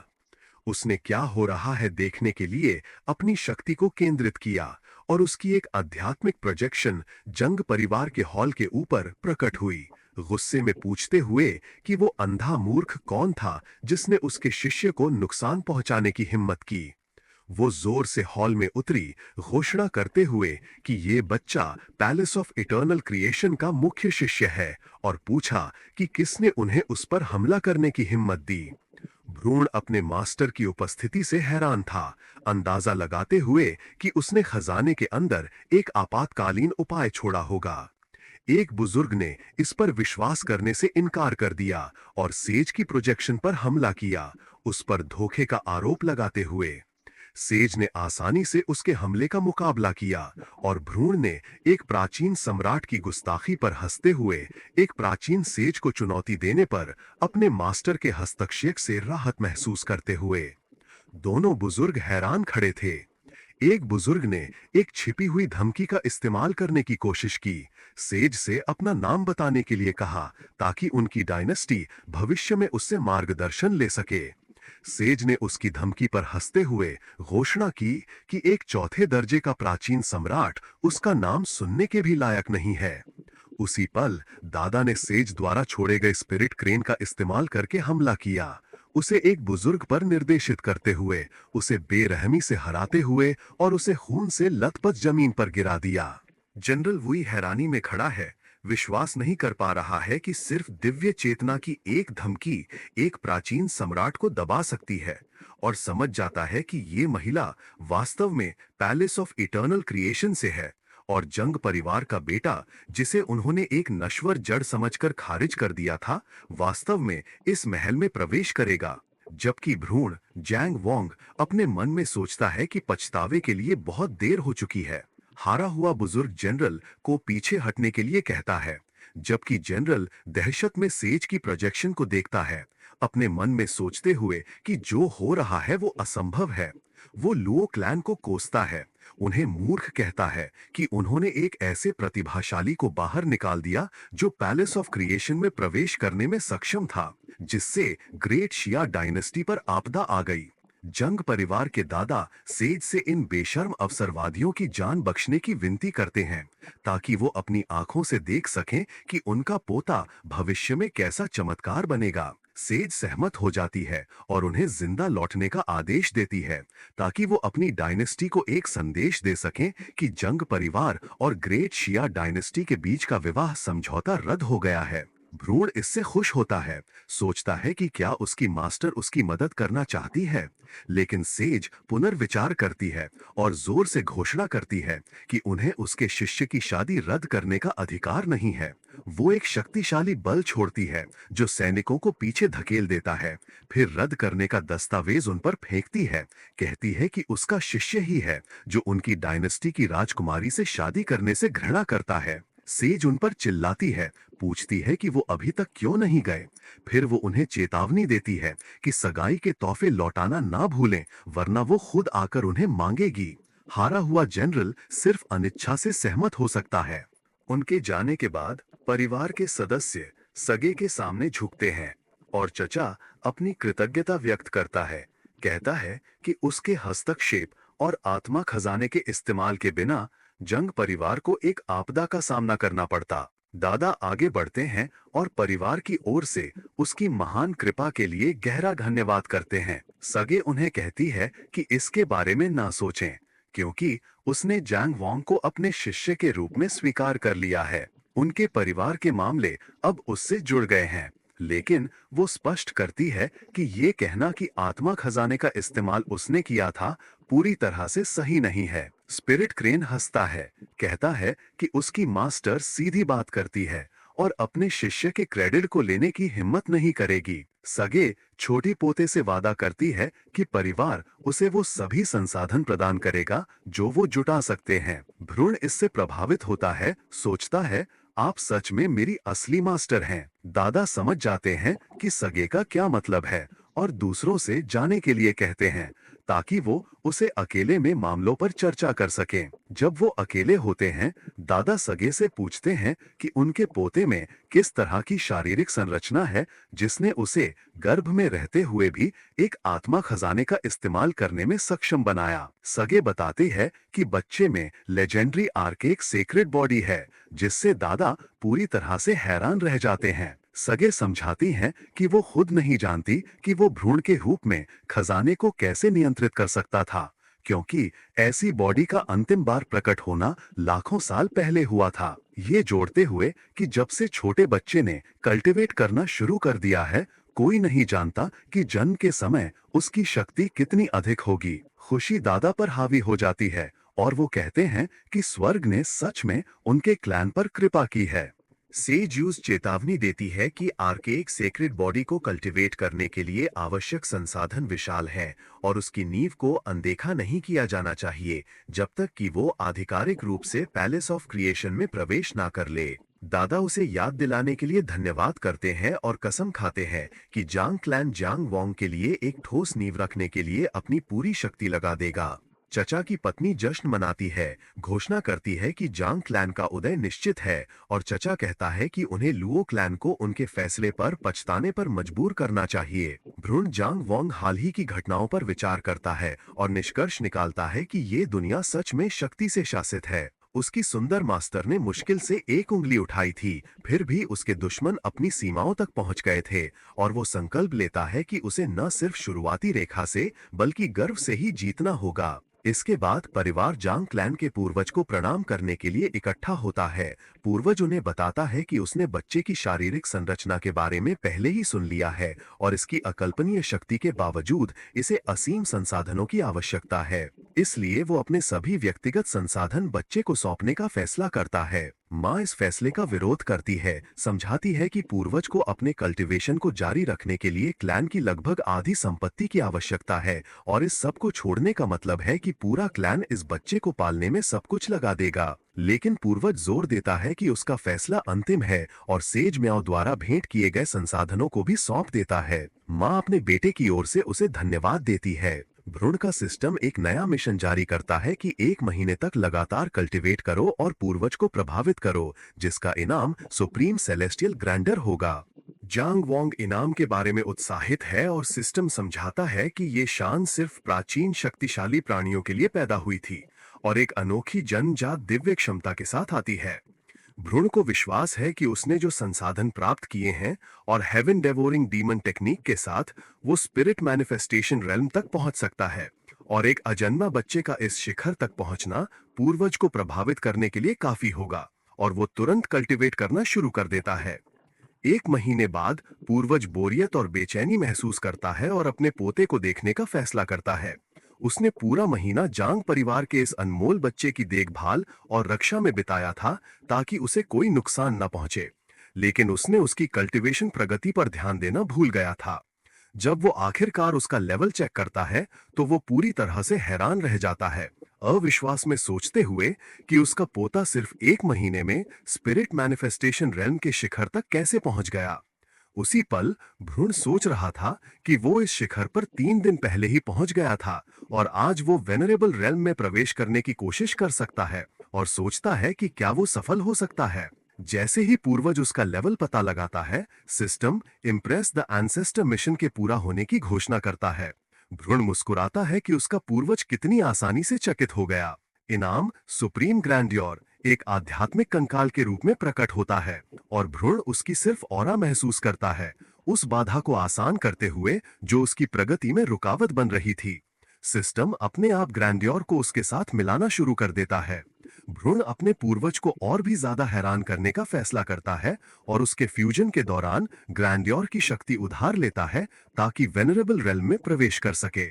उसने क्या हो रहा है देखने के लिए अपनी शक्ति को केंद्रित किया और उसकी एक आध्यात्मिक प्रोजेक्शन जंग परिवार के हॉल के ऊपर प्रकट हुई, गुस्से में पूछते हुए कि वो अंधा मूर्ख कौन था जिसने उसके शिष्य को नुकसान पहुंचाने की हिम्मत की। वो जोर से हॉल में उतरी, घोषणा करते हुए कि ये बच्चा पैलेस ऑफ इटर्नल क्रिएशन का मुख्य शिष्य है, और पूछा कि किसने उन्हें उस पर हमला करने की हिम्मत दी। भ्रूण अपने मास्टर की उपस्थिति से हैरान था, अंदाजा लगाते हुए कि उसने खजाने के अंदर एक आपातकालीन उपाय छोड़ा होगा। एक बुजुर्ग ने इस पर विश्वास करने से इनकार कर दिया और सेज की प्रोजेक्शन पर हमला किया, उस पर धोखे का आरोप लगाते हुए। सेज ने आसानी से उसके हमले का मुकाबला किया, और भ्रूण ने एक प्राचीन सम्राट की गुस्ताखी पर हंसते हुए एक प्राचीन सेज को चुनौती देने पर अपने मास्टर के हस्तक्षेप से राहत महसूस करते हुए। दोनों बुजुर्ग हैरान खड़े थे। एक बुजुर्ग ने एक छिपी हुई धमकी का इस्तेमाल करने की कोशिश की, सेज से अपना नाम बताने के लिए कहा ताकि उनकी डायनेस्टी भविष्य में उससे मार्गदर्शन ले सके। सेज ने उसकी धमकी पर हंसते हुए घोषणा की कि एक चौथे दर्जे का प्राचीन सम्राट उसका नाम सुनने के भी लायक नहीं है। उसी पल दादा ने सेज द्वारा छोड़े गए स्पिरिट क्रेन का इस्तेमाल करके हमला किया, उसे एक बुजुर्ग पर निर्देशित करते हुए, उसे बेरहमी से हराते हुए और उसे खून से लथपथ जमीन पर गिरा दिया। जनरल वुई हैरानी में खड़ा है, विश्वास नहीं कर पा रहा है कि सिर्फ दिव्य चेतना की एक धमकी एक प्राचीन सम्राट को दबा सकती है, और समझ जाता है कि ये महिला वास्तव में पैलेस ऑफ इटर्नल क्रिएशन से है, और जंग परिवार का बेटा, जिसे उन्होंने एक नश्वर जड़ समझकर खारिज कर दिया था, वास्तव में इस महल में प्रवेश करेगा। जबकि भ्रूण जैंग वोंग अपने मन में सोचता है कि पछतावे के लिए बहुत देर हो चुकी है। हारा हुआ बुजुर्ग जनरल को पीछे हटने के लिए कहता है, जबकि जनरल दहशत में सेज की प्रोजेक्शन को देखता है, अपने मन में सोचते हुए कि जो हो रहा है वो असंभव है। वो लुओ क्लैन को कोसता है, उन्हें मूर्ख कहता है कि उन्होंने एक ऐसे प्रतिभाशाली को बाहर निकाल दिया जो पैलेस ऑफ क्रिएशन में प्रवेश करने में सक्षम था, जिससे ग्रेट शिया डायनेस्टी पर आपदा आ गई। जंग परिवार के दादा सेज से इन बेशर्म अवसरवादियों की जान बख्शने की विनती करते हैं, ताकि वो अपनी आंखों से देख सकें कि उनका पोता भविष्य में कैसा चमत्कार बनेगा। सेज सहमत हो जाती है और उन्हें जिंदा लौटने का आदेश देती है, ताकि वो अपनी डायनेस्टी को एक संदेश दे सकें कि जंग परिवार और ग्रेट शिया डायनेस्टी के बीच का विवाह समझौता रद्द हो गया है। भ्रूण इससे खुश होता है, सोचता है कि क्या उसकी मास्टर उसकी मदद करना चाहती है, लेकिन सेज पुनर्विचार करती है और जोर से घोषणा करती है कि उन्हें उसके शिष्य की शादी रद्द करने का अधिकार नहीं है। वो एक शक्तिशाली बल छोड़ती है जो सैनिकों को पीछे धकेल देता है, फिर रद्द करने का दस्तावेज उन पर फेंकती है, कहती है कि उसका शिष्य ही है जो उनकी डायनेस्टी की राजकुमारी से शादी करने से घृणा करता है। सेज उन पर चिल्लाती है, पूछती है कि वो अभी तक क्यों नहीं गए। फिर वो उन्हें चेतावनी देती है कि सगाई के तोहफे लौटाना ना भूलें, वरना वो खुद आकर उन्हें मांगेगी। हारा हुआ जनरल सिर्फ अनिच्छा से सहमत हो सकता है। उनके जाने के बाद परिवार के सदस्य सगे के सामने झुकते हैं, और चचा अपनी कृतज्ञता व्यक्त करता है, कहता है कि उसके हस्तक्षेप और आत्मा खजाने के इस्तेमाल के बिना जंग परिवार को एक आपदा का सामना करना पड़ता। दादा आगे बढ़ते हैं और परिवार की ओर से उसकी महान कृपा के लिए गहरा धन्यवाद करते हैं। सगे उन्हें कहती है कि इसके बारे में ना सोचें, क्योंकि उसने जैंग वोंग को अपने शिष्य के रूप में स्वीकार कर लिया है। उनके परिवार के मामले अब उससे जुड़ गए हैं, लेकिन वो स्पष्ट करती है कि ये कहना कि आत्मा खजाने का इस्तेमाल उसने किया था पूरी तरह से सही नहीं है। स्पिरिट क्रेन हंसता है, कहता है कि उसकी मास्टर सीधी बात करती है और अपने शिष्य के क्रेडिट को लेने की हिम्मत नहीं करेगी। सगे छोटी पोते से वादा करती है कि परिवार उसे वो सभी संसाधन प्रदान करेगा जो वो जुटा सकते हैं। भ्रूण इससे प्रभावित होता है, सोचता है, आप सच में मेरी असली मास्टर हैं। दादा समझ जाते हैं कि सगे का क्या मतलब है और दूसरों से जाने के लिए कहते हैं, ताकि वो उसे अकेले में मामलों पर चर्चा कर सकें। जब वो अकेले होते हैं, दादा सगे से पूछते हैं कि उनके पोते में किस तरह की शारीरिक संरचना है जिसने उसे गर्भ में रहते हुए भी एक आत्मा खजाने का इस्तेमाल करने में सक्षम बनाया। सगे बताते हैं कि बच्चे में लेजेंडरी आर्केक सेक्रेड बॉडी है, जिससे दादा पूरी तरह से हैरान रह जाते हैं। सगे समझाती हैं कि वो खुद नहीं जानती कि वो भ्रूण के रूप में खजाने को कैसे नियंत्रित कर सकता था, क्योंकि ऐसी बॉडी का अंतिम बार प्रकट होना लाखों साल पहले हुआ था। ये जोड़ते हुए कि जब से छोटे बच्चे ने कल्टीवेट करना शुरू कर दिया है, कोई नहीं जानता कि जन्म के समय उसकी शक्ति कितनी अधिक होगी। खुशी दादा पर हावी हो जाती है और वो कहते हैं कि स्वर्ग ने सच में उनके क्लैन पर कृपा की है। सेज यूज चेतावनी देती है कि आर्केइक सेक्रेड बॉडी को कल्टीवेट करने के लिए आवश्यक संसाधन विशाल हैं और उसकी नींव को अनदेखा नहीं किया जाना चाहिए जब तक कि वो आधिकारिक रूप से पैलेस ऑफ क्रिएशन में प्रवेश ना कर ले। दादा उसे याद दिलाने के लिए धन्यवाद करते हैं और कसम खाते हैं कि जांग क्लैन जांग वोंग के लिए एक ठोस नींव रखने के लिए अपनी पूरी शक्ति लगा देगा। चचा की पत्नी जश्न मनाती है, घोषणा करती है कि जांग क्लैन का उदय निश्चित है और चचा कहता है कि उन्हें लुओ क्लैन को उनके फैसले पर पछताने पर मजबूर करना चाहिए। भ्रूण जांग वोंग हाल ही की घटनाओं पर विचार करता है और निष्कर्ष निकालता है कि ये दुनिया सच में शक्ति से शासित है। उसकी सुंदर मास्टर ने मुश्किल से एक उंगली उठाई थी, फिर भी उसके दुश्मन अपनी सीमाओं तक पहुंच गए थे और वो संकल्प लेता है कि उसे न सिर्फ शुरुआती रेखा से बल्कि गर्व से ही जीतना होगा। इसके बाद परिवार जांग क्लैन के पूर्वज को प्रणाम करने के लिए इकट्ठा होता है। पूर्वज उन्हें बताता है कि उसने बच्चे की शारीरिक संरचना के बारे में पहले ही सुन लिया है और इसकी अकल्पनीय शक्ति के बावजूद इसे असीम संसाधनों की आवश्यकता है। इसलिए वो अपने सभी व्यक्तिगत संसाधन बच्चे को सौंपने का फैसला करता है। माँ इस फैसले का विरोध करती है, समझाती है कि पूर्वज को अपने कल्टीवेशन को जारी रखने के लिए क्लैन की लगभग आधी संपत्ति की आवश्यकता है और इस सब को छोड़ने का मतलब है कि पूरा क्लैन इस बच्चे को पालने में सब कुछ लगा देगा। लेकिन पूर्वज जोर देता है कि उसका फैसला अंतिम है और सेज म्याओ द्वारा भेंट किए गए संसाधनों को भी सौंप देता है। माँ अपने बेटे की ओर से उसे धन्यवाद देती है। भ्रूण का सिस्टम एक नया मिशन जारी करता है कि 1 महीने तक लगातार कल्टीवेट करो और पूर्वज को प्रभावित करो, जिसका इनाम सुप्रीम सेलेस्टियल ग्रैंडर होगा। जांग वोंग इनाम के बारे में उत्साहित है और सिस्टम समझाता है कि ये शान सिर्फ प्राचीन शक्तिशाली प्राणियों के लिए पैदा हुई थी और एक अनोखी जन्मजात दिव्य क्षमता के साथ आती है। भ्रूण को विश्वास है कि उसने जो संसाधन प्राप्त किए हैं और हेवन डेवोरिंग डीमन टेक्निक के साथ वो स्पिरिट मैनिफेस्टेशन रेल्म तक पहुंच सकता है और एक अजन्मा बच्चे का इस शिखर तक पहुंचना पूर्वज को प्रभावित करने के लिए काफी होगा और वो तुरंत कल्टीवेट करना शुरू कर देता है। 1 महीने बाद पूर्वज बोरियत और बेचैनी महसूस करता है और अपने पोते को देखने का फैसला करता है। उसने पूरा महीना जांग परिवार के इस अनमोल बच्चे की देखभाल और रक्षा में बिताया था ताकि उसे कोई नुकसान न पहुंचे, लेकिन उसने उसकी कल्टीवेशन प्रगति पर ध्यान देना भूल गया था। जब वो आखिरकार उसका लेवल चेक करता है तो वो पूरी तरह से हैरान रह जाता है, अविश्वास में सोचते हुए कि उसका पोता सिर्फ 1 महीने में स्पिरिट मैनिफेस्टेशन रेल्म के शिखर तक कैसे पहुंच गया। उसी पल भ्रूण सोच रहा था कि वो इस शिखर पर 3 दिन पहले ही पहुंच गया था और आज वो वेनरेबल रेल्म में प्रवेश करने की कोशिश कर सकता है और सोचता है कि क्या वो सफल हो सकता है। जैसे ही पूर्वज उसका लेवल पता लगाता है, system impress the ancestor mission के पूरा होने की घोषणा करता है। भ्रूण मुस्कुराता है कि उसका पूर्वज कितनी आसानी से चकित हो गया। इनाम सुप्रीम ग्रैंड्योर एक आध्यात्मिक कंकाल के रूप में प्रकट होता है और भ्रूण उसकी सिर्फ ऑरा महसूस करता है, उस बाधा को आसान करते हुए जो उसकी प्रगति में रुकावट बन रही थी। सिस्टम अपने आप ग्रैंड्योर को उसके साथ मिलाना शुरू कर देता है। भ्रूण अपने पूर्वज को और भी ज्यादा हैरान करने का फैसला करता है और उसके फ्यूजन के दौरान ग्रैंड्योर की शक्ति उधार लेता है ताकि वेनरेबल रेल्म में प्रवेश कर सके।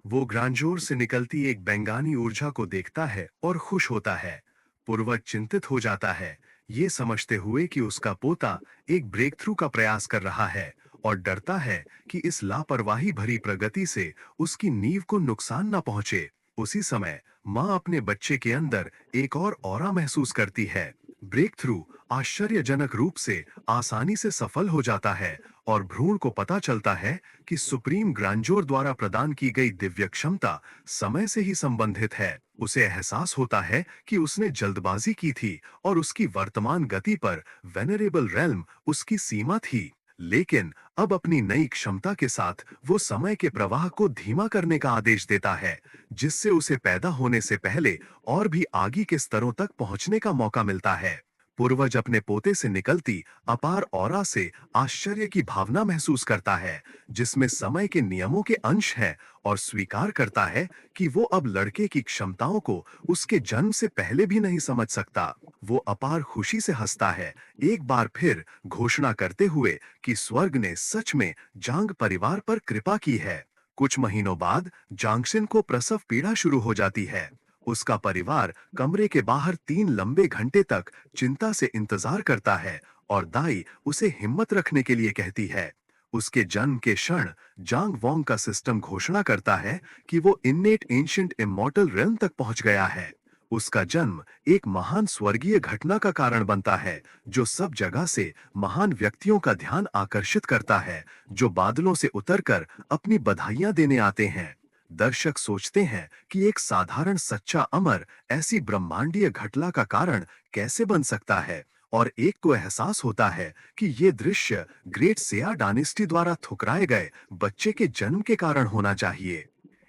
वो ग्रांजोर से निकलती एक बैंगानी ऊर्जा को देखता है और खुश होता है। पूर्वज चिंतित हो जाता है, ये समझते हुए कि उसका पोता एक ब्रेक थ्रू का प्रयास कर रहा है और डरता है कि इस लापरवाही भरी प्रगति से उसकी नींव को नुकसान न पहुंचे। उसी समय माँ अपने बच्चे के अंदर एक और ऑरा महसूस करती है। ब्रेक थ्रू आश्चर्यजनक रूप से आसानी से सफल हो जाता है और भ्रूण को पता चलता है कि सुप्रीम ग्रांजोर द्वारा प्रदान की गई दिव्य क्षमता समय से ही संबंधित है। उसे एहसास होता है कि उसने जल्दबाजी की थी और उसकी वर्तमान गति पर वेनरेबल रेल्म उसकी सीमा थी, लेकिन अब अपनी नई क्षमता के साथ वो समय के प्रवाह को धीमा करने का आदेश देता है, जिससे उसे पैदा होने से पहले और भी आगे के स्तरों तक पहुंचने का मौका मिलता है। पूर्वज अपने पोते से निकलती अपार ऑरा से आश्चर्य की भावना महसूस करता है, जिसमें समय के नियमों के अंश है, और स्वीकार करता है कि वो अब लड़के की क्षमताओं को उसके जन्म से पहले भी नहीं समझ सकता। वो अपार खुशी से हंसता है, एक बार फिर घोषणा करते हुए कि स्वर्ग ने सच में जांग परिवार पर कृपा की है। कुछ महीनों बाद जांगसिन को प्रसव पीड़ा शुरू हो जाती है। उसका परिवार कमरे के बाहर 3 लंबे घंटे तक चिंता से इंतजार करता है, और दाई उसे हिम्मत रखने के लिए कहती है। उसके जन्म के क्षण जांग वोंग का सिस्टम घोषणा करता है कि वो इन्नेट एंशिएंट इमॉर्टल रेल्म तक पहुंच गया है। उसका जन्म एक महान स्वर्गीय घटना का कारण बनता है, जो सब जगह से महान व्यक्तियों का ध्यान आकर्षित करता है, जो बादलों से उतरकर अपनी बधाइयां देने आते हैं। दर्शक सोचते हैं कि एक साधारण सच्चा अमर ऐसी ब्रह्मांडीय घटना का कारण कैसे बन सकता है, और एक को एहसास होता है कि ये दृश्य ग्रेट सेया डायनेस्टी द्वारा ठुकराए गए बच्चे के जन्म के कारण होना चाहिए।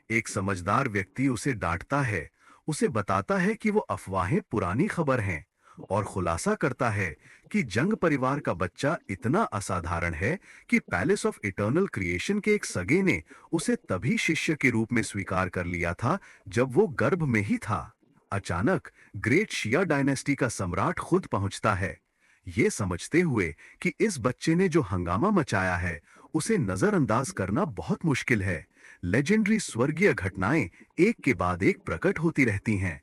एक समझदार व्यक्ति उसे डांटता है, उसे बताता है कि वो अफवाहें पुरानी खबर हैं, और खुलासा करता है कि जंग परिवार का बच्चा इतना असाधारण है कि पैलेस ऑफ इटर्नल क्रिएशन के एक सगे ने उसे तभी शिष्य के रूप में स्वीकार कर लिया था जब वो गर्भ में ही था। अचानक ग्रेट शिया डायनेस्टी का सम्राट खुद पहुंचता है, ये समझते हुए कि इस बच्चे ने जो हंगामा मचाया है उसे नजरअंदाज करना बहुत मुश्किल है। लेजेंडरी स्वर्गीय घटनाएं एक के बाद एक प्रकट होती रहती हैं।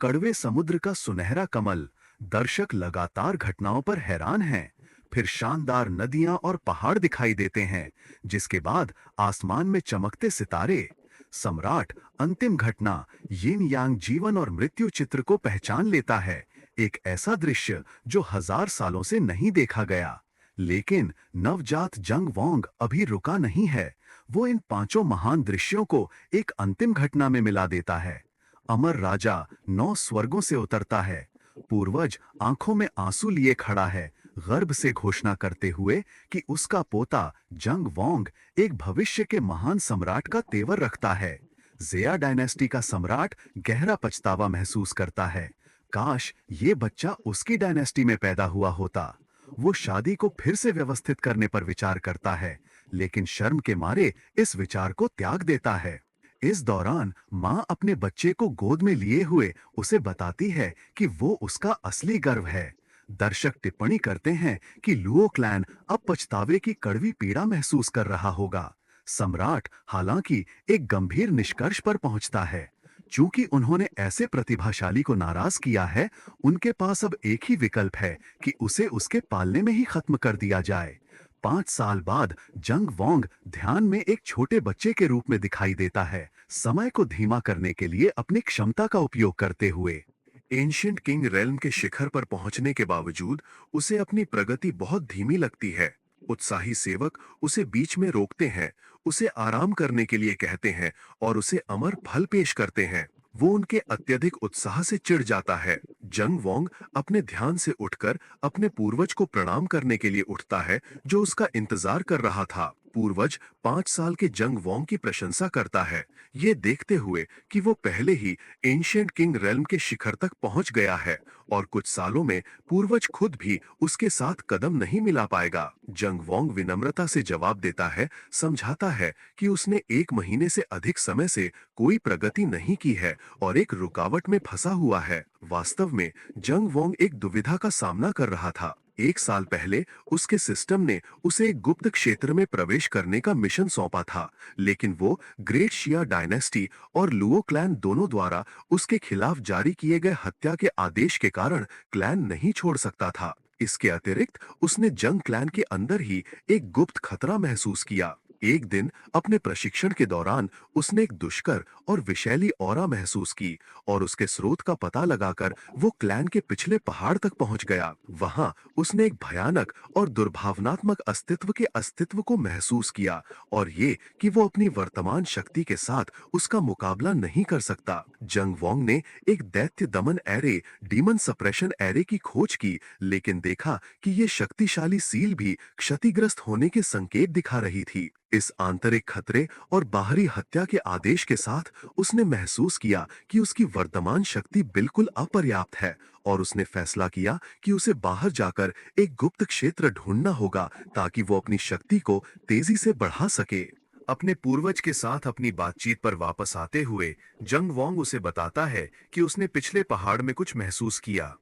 कड़वे समुद्र का सुनहरा कमल, दर्शक लगातार घटनाओं पर हैरान हैं। फिर शानदार नदियां और पहाड़ दिखाई देते हैं, जिसके बाद आसमान में चमकते सितारे। सम्राट अंतिम घटना यिन यांग जीवन और मृत्यु चित्र को पहचान लेता है, एक ऐसा दृश्य जो 1000 सालों से नहीं देखा गया। लेकिन नवजात जंग वोंग अभी रुका नहीं है। वो इन पांचों महान दृश्यों को एक अंतिम घटना में मिला देता है। अमर राजा 9 स्वर्गों से उतरता है। पूर्वज आंखों में आंसू लिए खड़ा है, गर्व से घोषणा करते हुए कि उसका पोता जंग वोंग एक भविष्य के महान सम्राट का तेवर रखता है। ज़ेया डायनेस्टी का सम्राट गहरा पछतावा महसूस करता है। काश ये बच्चा उसकी डायनेस्टी में पैदा हुआ होता। वो शादी को फिर से व्यवस्थित करने पर विचार करता है, लेकिन शर्म के मारे इस विचार को त्याग देता है। इस दौरान मां अपने बच्चे को गोद में लिए हुए उसे बताती है कि वो उसका असली गर्व है। दर्शक टिप्पणी करते हैं कि लुओ क्लैन अब पछतावे की कड़वी पीड़ा महसूस कर रहा होगा। सम्राट हालांकि एक गंभीर निष्कर्ष पर पहुंचता है। चूंकि उन्होंने ऐसे प्रतिभाशाली को नाराज किया है, उनके पास अब एक ही विकल्प है कि उसे उसके पालने में ही खत्म कर दिया जाए। 5 साल बाद जंग वोंग ध्यान में एक छोटे बच्चे के रूप में दिखाई देता है, समय को धीमा करने के लिए अपनी क्षमता का उपयोग करते हुए। एंशिएंट किंग रेल्म के शिखर पर पहुंचने के बावजूद उसे अपनी प्रगति बहुत धीमी लगती है। उत्साही सेवक उसे बीच में रोकते हैं, उसे आराम करने के लिए कहते हैं और उसे अमर फल पेश करते हैं। वो उनके अत्यधिक उत्साह से चिढ़ जाता है। जंग वोंग अपने ध्यान से उठकर अपने पूर्वज को प्रणाम करने के लिए उठता है, जो उसका इंतजार कर रहा था। पूर्वज 5 साल के जंग वोंग की प्रशंसा करता है, ये देखते हुए कि वो पहले ही एंशिएंट किंग रेल्म के शिखर तक पहुंच गया है, और कुछ सालों में पूर्वज खुद भी उसके साथ कदम नहीं मिला पाएगा। जंग वोंग विनम्रता से जवाब देता है, समझाता है कि उसने 1 महीने से अधिक समय से कोई प्रगति नहीं की है और एक रुकावट में फंसा हुआ है। वास्तव में जंग वोंग एक दुविधा का सामना कर रहा था। 1 साल पहले उसके सिस्टम ने उसे एक गुप्त क्षेत्र में प्रवेश करने का मिशन सौंपा था, लेकिन वो ग्रेट शिया डायनेस्टी और लुओ क्लैन दोनों द्वारा उसके खिलाफ जारी किए गए हत्या के आदेश के कारण क्लैन नहीं छोड़ सकता था। इसके अतिरिक्त उसने जंग क्लैन के अंदर ही एक गुप्त खतरा महसूस किया। एक दिन अपने प्रशिक्षण के दौरान उसने एक दुष्कर और विषैली ऑरा महसूस की, और उसके स्रोत का पता लगाकर वो क्लैन के पिछले पहाड़ तक पहुंच गया। वहां उसने एक भयानक और दुर्भावनात्मक अस्तित्व को महसूस किया, और ये कि वो अपनी वर्तमान शक्ति के साथ उसका मुकाबला नहीं कर सकता। जंग वोंग ने एक दैत्य दमन एरे, डीमन सप्रेशन एरे की खोज की, लेकिन देखा कि ये शक्तिशाली सील भी क्षतिग्रस्त होने के संकेत दिखा रही थी। इस आंतरिक खतरे और बाहरी हत्या के आदेश के साथ उसने महसूस किया कि उसकी वर्तमान शक्ति बिल्कुल अपर्याप्त है और उसने फैसला किया कि उसे बाहर जाकर एक गुप्त क्षेत्र ढूंढना होगा ताकि वो अपनी शक्ति को तेजी से बढ़ा सके। अपने पूर्वज के साथ अपनी बातचीत पर वापस आते हुए जंग वोंग उसे बताता है कि उसने पिछले पहाड़ में कुछ महसूस किया।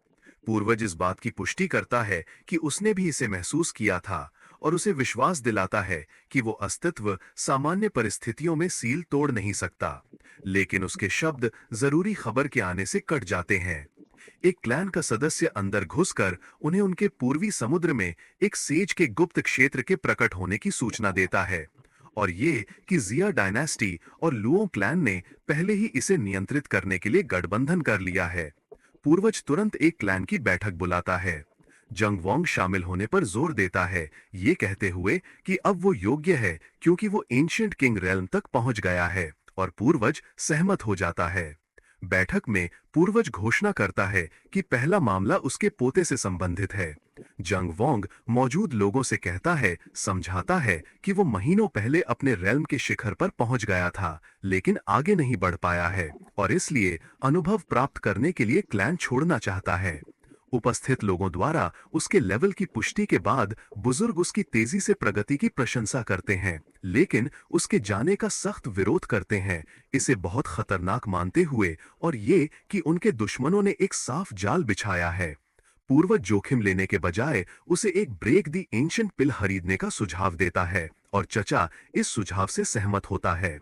पूर्वज इस बात की पुष्टि करता है कि उसने भी इसे महसूस किया था और उसे विश्वास दिलाता है कि वो अस्तित्व सामान्य परिस्थितियों में सील तोड़ नहीं सकता। लेकिन उसके शब्द जरूरी खबर के आने से कट जाते हैं। एक क्लैन का सदस्य अंदर घुसकर उन्हें उनके पूर्वी समुद्र में एक सेज के गुप्त क्षेत्र के प्रकट होने की सूचना देता है और ये कि जिया डायनेस्टी और लुओ क्लैन ने पहले ही इसे नियंत्रित करने के लिए गठबंधन कर लिया है। पूर्वज तुरंत एक क्लैन की बैठक बुलाता है। जंग वोंग शामिल होने पर जोर देता है, ये कहते हुए कि अब वो योग्य है क्योंकि वो एंशिएंट किंग रेल्म तक पहुंच गया है और पूर्वज सहमत हो जाता है। बैठक में पूर्वज घोषणा करता है कि पहला मामला उसके पोते से संबंधित है। जंग वोंग मौजूद लोगों से कहता है, समझाता है कि वो महीनों पहले अपने रेल्म के शिखर पर पहुंच गया था, लेकिन आगे नहीं बढ़ पाया है और इसलिए अनुभव प्राप्त करने के लिए क्लैन छोड़ना चाहता है। उपस्थित लोगों द्वारा उसके लेवल की पुष्टि के बाद बुजुर्ग उसकी तेजी से प्रगति की प्रशंसा करते हैं, लेकिन उसके जाने का सख्त विरोध करते हैं, इसे बहुत खतरनाक मानते हुए और ये कि उनके दुश्मनों ने एक साफ जाल बिछाया है। पूर्वज जोखिम लेने के बजाय उसे एक ब्रेक दी एंशिएंट पिल खरीदने का सुझाव देता है और चचा इस सुझाव से सहमत होता है।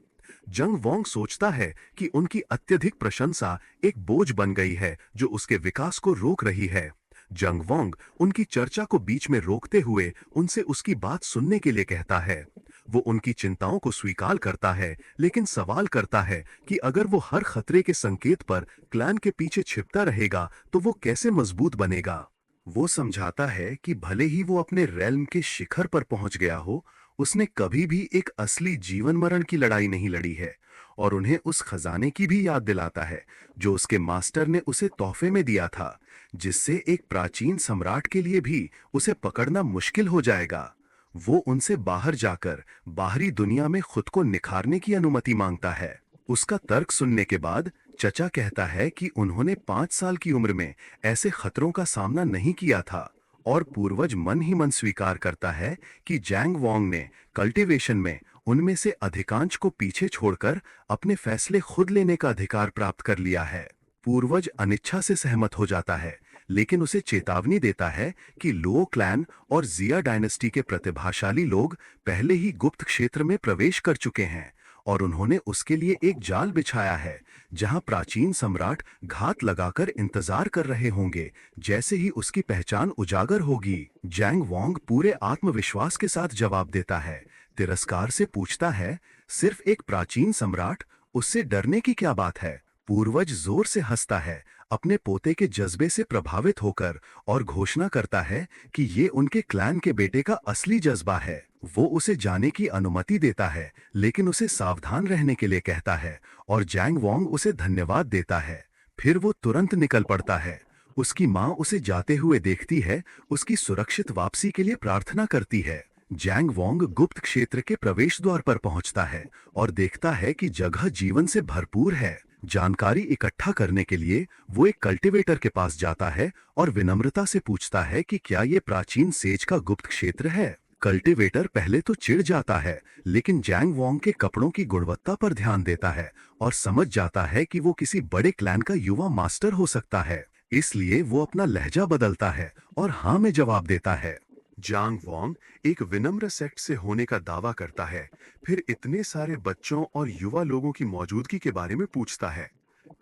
जंग वोंग सोचता है कि उनकी अत्यधिक प्रशंसा एक बोझ बन गई है जो उसके विकास को रोक रही है। जंग वोंग उनकी चर्चा को बीच में रोकते हुए उनसे उसकी बात सुनने के लिए कहता है। वो उनकी चिंताओं को स्वीकार करता है, लेकिन सवाल करता है कि अगर वो हर खतरे के संकेत पर क्लैन के पीछे छिपता रहेगा तो वो कैसे मजबूत बनेगा। वो समझाता है कि भले ही वो अपने रेल्म के शिखर पर पहुंच गया हो, उसने कभी भी एक असली जीवन मरण की लड़ाई नहीं लड़ी है और उन्हें उस खजाने की भी याद दिलाता है जो उसके मास्टर ने उसे तोहफे में दिया था, जिससे एक प्राचीन सम्राट के लिए भी उसे पकड़ना मुश्किल हो जाएगा। वो उनसे बाहर जाकर बाहरी दुनिया में खुद को निखारने की अनुमति मांगता है। उसका तर्क सुनने के बाद चचा कहता है कि उन्होंने 5 साल की उम्र में ऐसे खतरों का सामना नहीं किया था और पूर्वज मन ही मन स्वीकार करता है कि जैंग वोंग ने कल्टीवेशन में उनमें से अधिकांश को पीछे छोड़कर अपने फैसले खुद लेने का अधिकार प्राप्त कर लिया है। पूर्वज अनिच्छा से सहमत हो जाता है, लेकिन उसे चेतावनी देता है कि लुओ क्लैन और जिया डायनेस्टी के प्रतिभाशाली लोग पहले ही गुप्त क्षेत्र में प्रवेश कर चुके हैं और उन्होंने उसके लिए एक जाल बिछाया है जहां प्राचीन सम्राट घात लगाकर इंतजार कर रहे होंगे जैसे ही उसकी पहचान उजागर होगी। जैंग वोंग पूरे आत्मविश्वास के साथ जवाब देता है, तिरस्कार से पूछता है, सिर्फ एक प्राचीन सम्राट, उससे डरने की क्या बात है। पूर्वज जोर से हंसता है, अपने पोते के जज्बे से प्रभावित होकर, और घोषणा करता है कि ये उनके क्लैन के बेटे का असली जज्बा है। वो उसे जाने की अनुमति देता है, लेकिन उसे सावधान रहने के लिए कहता है और जैंग वोंग उसे धन्यवाद देता है। फिर वो तुरंत निकल पड़ता है। उसकी माँ उसे जाते हुए देखती है, उसकी सुरक्षित वापसी के लिए प्रार्थना करती है। जैंग वोंग गुप्त क्षेत्र के प्रवेश द्वार पर पहुंचता है और देखता है कि जगह जीवन से भरपूर है। जानकारी इकट्ठा करने के लिए वो एक कल्टीवेटर के पास जाता है और विनम्रता से पूछता है कि क्या ये प्राचीन सेज का गुप्त क्षेत्र है। कल्टीवेटर पहले तो चिढ़ जाता है, लेकिन जैंग वोंग के कपड़ों की गुणवत्ता पर ध्यान देता है और समझ जाता है कि वो किसी बड़े क्लैन का युवा मास्टर हो सकता है। इसलिए वो अपना लहजा बदलता है और हाँ में जवाब देता है। जांग वोंग एक विनम्र सेक्ट से होने का दावा करता है, फिर इतने सारे बच्चों और युवा लोगों की मौजूदगी के बारे में पूछता है।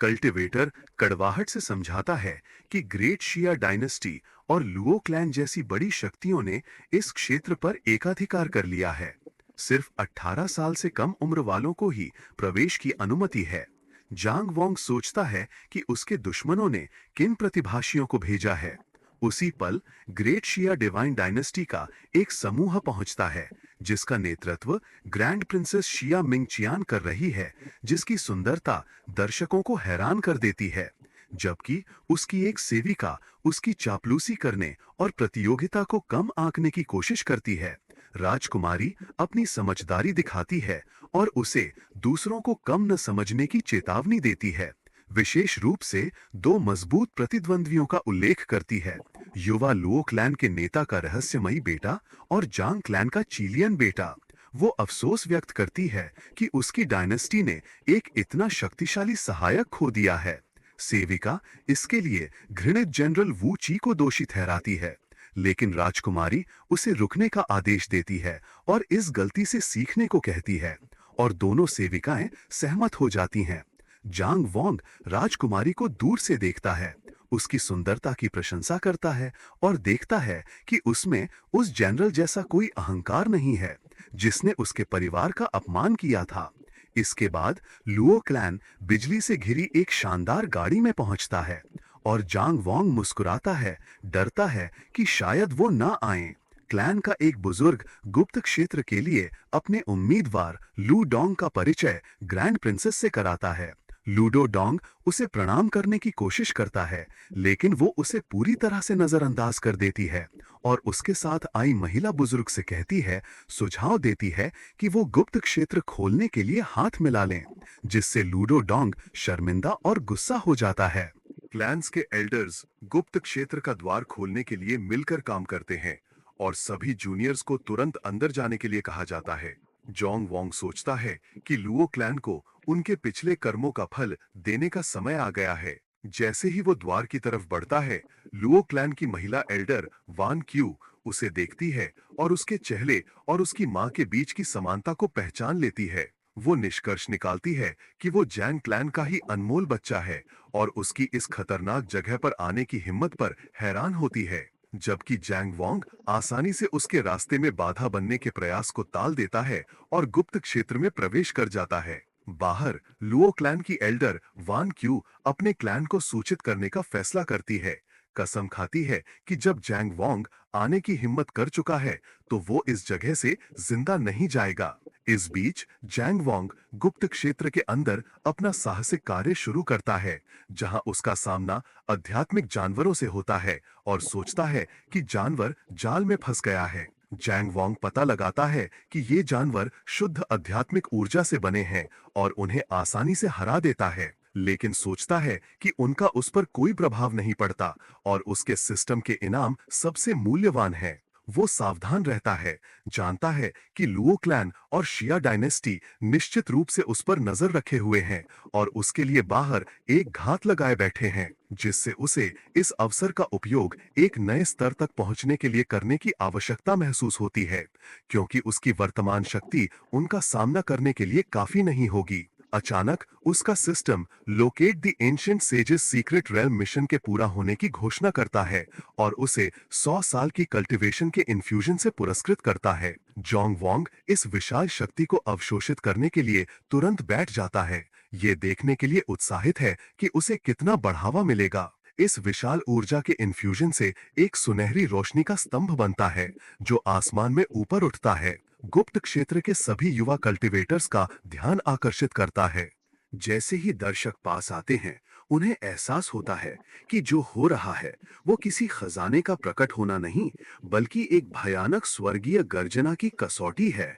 कल्टीवेटर कड़वाहट से समझाता है कि ग्रेट शिया डायनेस्टी और लुओ क्लैन जैसी बड़ी शक्तियों ने इस क्षेत्र पर एकाधिकार कर लिया है। सिर्फ 18 साल से कम उम्र वालों को ही प्रवेश की अनुमति है। जांग वोंग सोचता है कि उसके दुश्मनों ने किन प्रतिभाशियों को भेजा है। उसी पल ग्रेट शिया डिवाइन डायनेस्टी का एक समूह पहुंचता है, जिसका नेतृत्व ग्रैंड प्रिंसेस शिया मिंगचियान कर रही है, जिसकी सुंदरता दर्शकों को हैरान कर देती है, जबकि उसकी एक सेविका उसकी चापलूसी करने और प्रतियोगिता को कम आंकने की कोशिश करती है। राजकुमारी अपनी समझदारी दिखाती है और उसे दूसरों को कम न समझने की चेतावनी देती है। विशेष रूप से दो मजबूत प्रतिद्वंद्वियों का उल्लेख करती है, युवा लुओ क्लैन के नेता का रहस्यमयी बेटा और जांग क्लैन का चीलियन बेटा। वो अफसोस व्यक्त करती है कि उसकी डायनेस्टी ने एक इतना शक्तिशाली सहायक खो दिया है। सेविका इसके लिए घृणित जनरल वू ची को दोषी ठहराती है, लेकिन राजकुमारी उसे रुकने का आदेश देती है और इस गलती से सीखने को कहती है, और दोनों सेविकाएं सहमत हो जाती हैं। जांग वोंग राजकुमारी को दूर से देखता है, उसकी सुंदरता की प्रशंसा करता है और देखता है कि उसमें उस जनरल जैसा कोई अहंकार नहीं है जिसने उसके परिवार का अपमान किया था। इसके बाद लुओ क्लैन बिजली से घिरी एक शानदार गाड़ी में पहुंचता है और जांग वोंग मुस्कुराता है, डरता है कि शायद वो ना आए। क्लैन का एक बुजुर्ग गुप्त क्षेत्र के लिए अपने उम्मीदवार लू डोंग का परिचय ग्रैंड प्रिंसेस से कराता है। लूडो डोंग उसे प्रणाम करने की कोशिश करता है, लेकिन वो उसे पूरी तरह से नजरअंदाज कर देती है और उसके साथ आई महिला बुजुर्ग से कहती है, सुझाव देती है कि वो गुप्त क्षेत्र खोलने के लिए हाथ मिला लें, जिससे लूडो डोंग शर्मिंदा और गुस्सा हो जाता है। क्लैंस के एल्डर्स गुप्त क्षेत्र का द्वार खोलने के लिए मिलकर काम करते हैं और सभी जूनियर्स को तुरंत अंदर जाने के लिए कहा जाता है। जोंग वोंग सोचता है कि लुओ क्लैन को उनके पिछले कर्मों का फल देने का समय आ गया है। जैसे ही वो द्वार की तरफ बढ़ता है, लुओ क्लैन की महिला एल्डर वान क्यू उसे देखती है और उसके चेहरे और उसकी मां के बीच की समानता को पहचान लेती है। वो निष्कर्ष निकालती है कि वो जैंग क्लैन का ही अनमोल बच्चा है और उसकी इस खतरनाक जगह पर आने की हिम्मत पर हैरान होती है। जबकि जैंग वोंग आसानी से उसके रास्ते में बाधा बनने के प्रयास को टाल देता है और गुप्त क्षेत्र में प्रवेश कर जाता है। बाहर लुओ क्लैन की एल्डर वान क्यू अपने क्लैन को सूचित करने का फैसला करती है, कसम खाती है कि जब जैंग वोंग आने की हिम्मत कर चुका है तो वो इस जगह से जिंदा नहीं जाएगा। इस बीच जैंग वोंग गुप्त क्षेत्र के अंदर अपना साहसिक कार्य शुरू करता है, जहां उसका सामना आध्यात्मिक जानवरों से होता है और सोचता है कि जानवर जाल में फंस गया है। जैंग वोंग पता लगाता है कि ये जानवर शुद्ध आध्यात्मिक ऊर्जा से बने हैं और उन्हें आसानी से हरा देता है, लेकिन सोचता है कि उनका उस पर कोई प्रभाव नहीं पड़ता और उसके सिस्टम के इनाम सबसे मूल्यवान हैं। वो सावधान रहता है, जानता है कि लुओ क्लैन और शिया डायनेस्टी निश्चित रूप से उस पर नजर रखे हुए हैं और उसके लिए बाहर एक घात लगाए बैठे हैं, जिससे उसे इस अवसर का उपयोग एक नए स्तर तक पहुंचने के लिए करने की आवश्यकता महसूस होती है, क्योंकि उसकी वर्तमान शक्ति उनका सामना करने के लिए काफी नहीं होगी। अचानक उसका system locate the ancient sages secret realm mission के पूरा होने की घोषणा करता है और उसे 100 साल की कल्टीवेशन के इन्फ्यूजन से पुरस्कृत करता है। जोंग वोंग इस विशाल शक्ति को अवशोषित करने के लिए तुरंत बैठ जाता है, ये देखने के लिए उत्साहित है कि उसे कितना बढ़ावा मिलेगा। इस विशाल ऊर्जा के इन्फ्यूजन से एक सुनहरी रोशनी का स्तंभ बनता है जो आसमान में ऊपर उठता है, गुप्त क्षेत्र के सभी युवा कल्टीवेटर्स का ध्यान आकर्षित करता है। जैसे ही दर्शक पास आते हैं, उन्हें एहसास होता है कि जो हो रहा है वो किसी खजाने का प्रकट होना नहीं, बल्कि एक भयानक स्वर्गीय गर्जना की कसौटी है।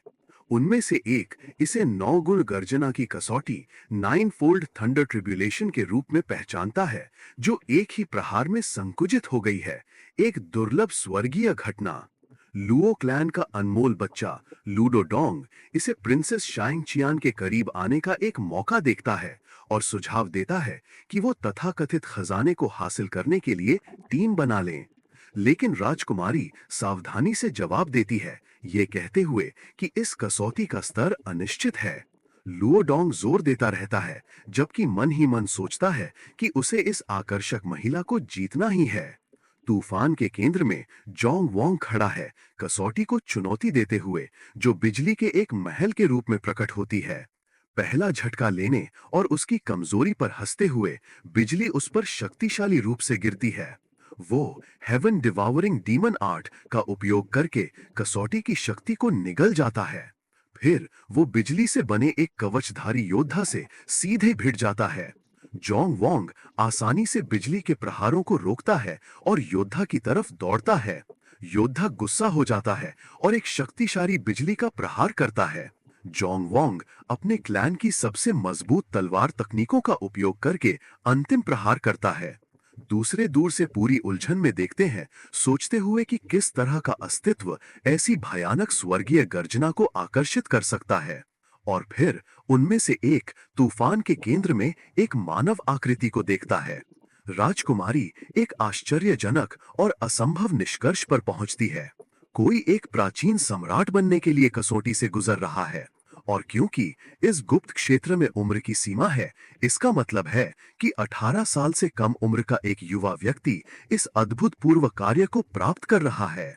उनमें से एक इसे 9 गुण गर्जना की कसौटी, 9 फोल्ड थंडर ट्रिब्यूलेशन के रूप में पहचानता है, जो एक ही प्रहार में संकुचित हो गई है, एक दुर्लभ स्वर्गीय घटना। लुओ क्लैन का अनमोल बच्चा लूडो डोंग इसे प्रिंसेस शांग चियान के करीब आने का एक मौका देखता है और सुझाव देता है कि वो तथाकथित खजाने को हासिल करने के लिए टीम बना लें। लेकिन राजकुमारी सावधानी से जवाब देती है, ये कहते हुए कि इस कसौटी का स्तर अनिश्चित है। लुओ डोंग जोर देता रहता है, जबकि मन ही मन सोचता है कि उसे इस आकर्षक महिला को जीतना ही है। तूफान के केंद्र में जोंग वोंग खड़ा है, कसौटी को चुनौती देते हुए, जो बिजली के एक महल के रूप में प्रकट होती है। पहला झटका लेने और उसकी कमजोरी पर हंसते हुए बिजली उस पर शक्तिशाली रूप से गिरती है। वो हेवन डिवावरिंग डीमन आर्ट का उपयोग करके कसौटी की शक्ति को निगल जाता है। फिर वो बिजली से बने एक कवचधारी योद्धा से सीधे भिड़ जाता है। जोंग वोंग आसानी से बिजली के प्रहारों को रोकता है और योद्धा की तरफ दौड़ता है। योद्धा गुस्सा हो जाता है और एक शक्तिशाली बिजली का प्रहार करता है। जोंग वोंग अपने क्लैन की सबसे मजबूत तलवार तकनीकों का उपयोग करके अंतिम प्रहार करता है। दूसरे दूर से पूरी उलझन में देखते हैं, सोचते हुए कि किस तरह का अस्तित्व ऐसी भयानक स्वर्गीय गर्जना को आकर्षित कर सकता है। और फिर उनमें से एक तूफान के केंद्र में एक मानव आकृति को देखता है। राजकुमारी एक आश्चर्यजनक और असंभव निष्कर्ष पर पहुंचती है। कोई एक प्राचीन सम्राट बनने के लिए कसौटी से गुजर रहा है। और क्योंकि इस गुप्त क्षेत्र में उम्र की सीमा है, इसका मतलब है कि 18 साल से कम उम्र का एक युवा व्यक्ति इस अद्भुत पूर्व कार्य को प्राप्त कर रहा है।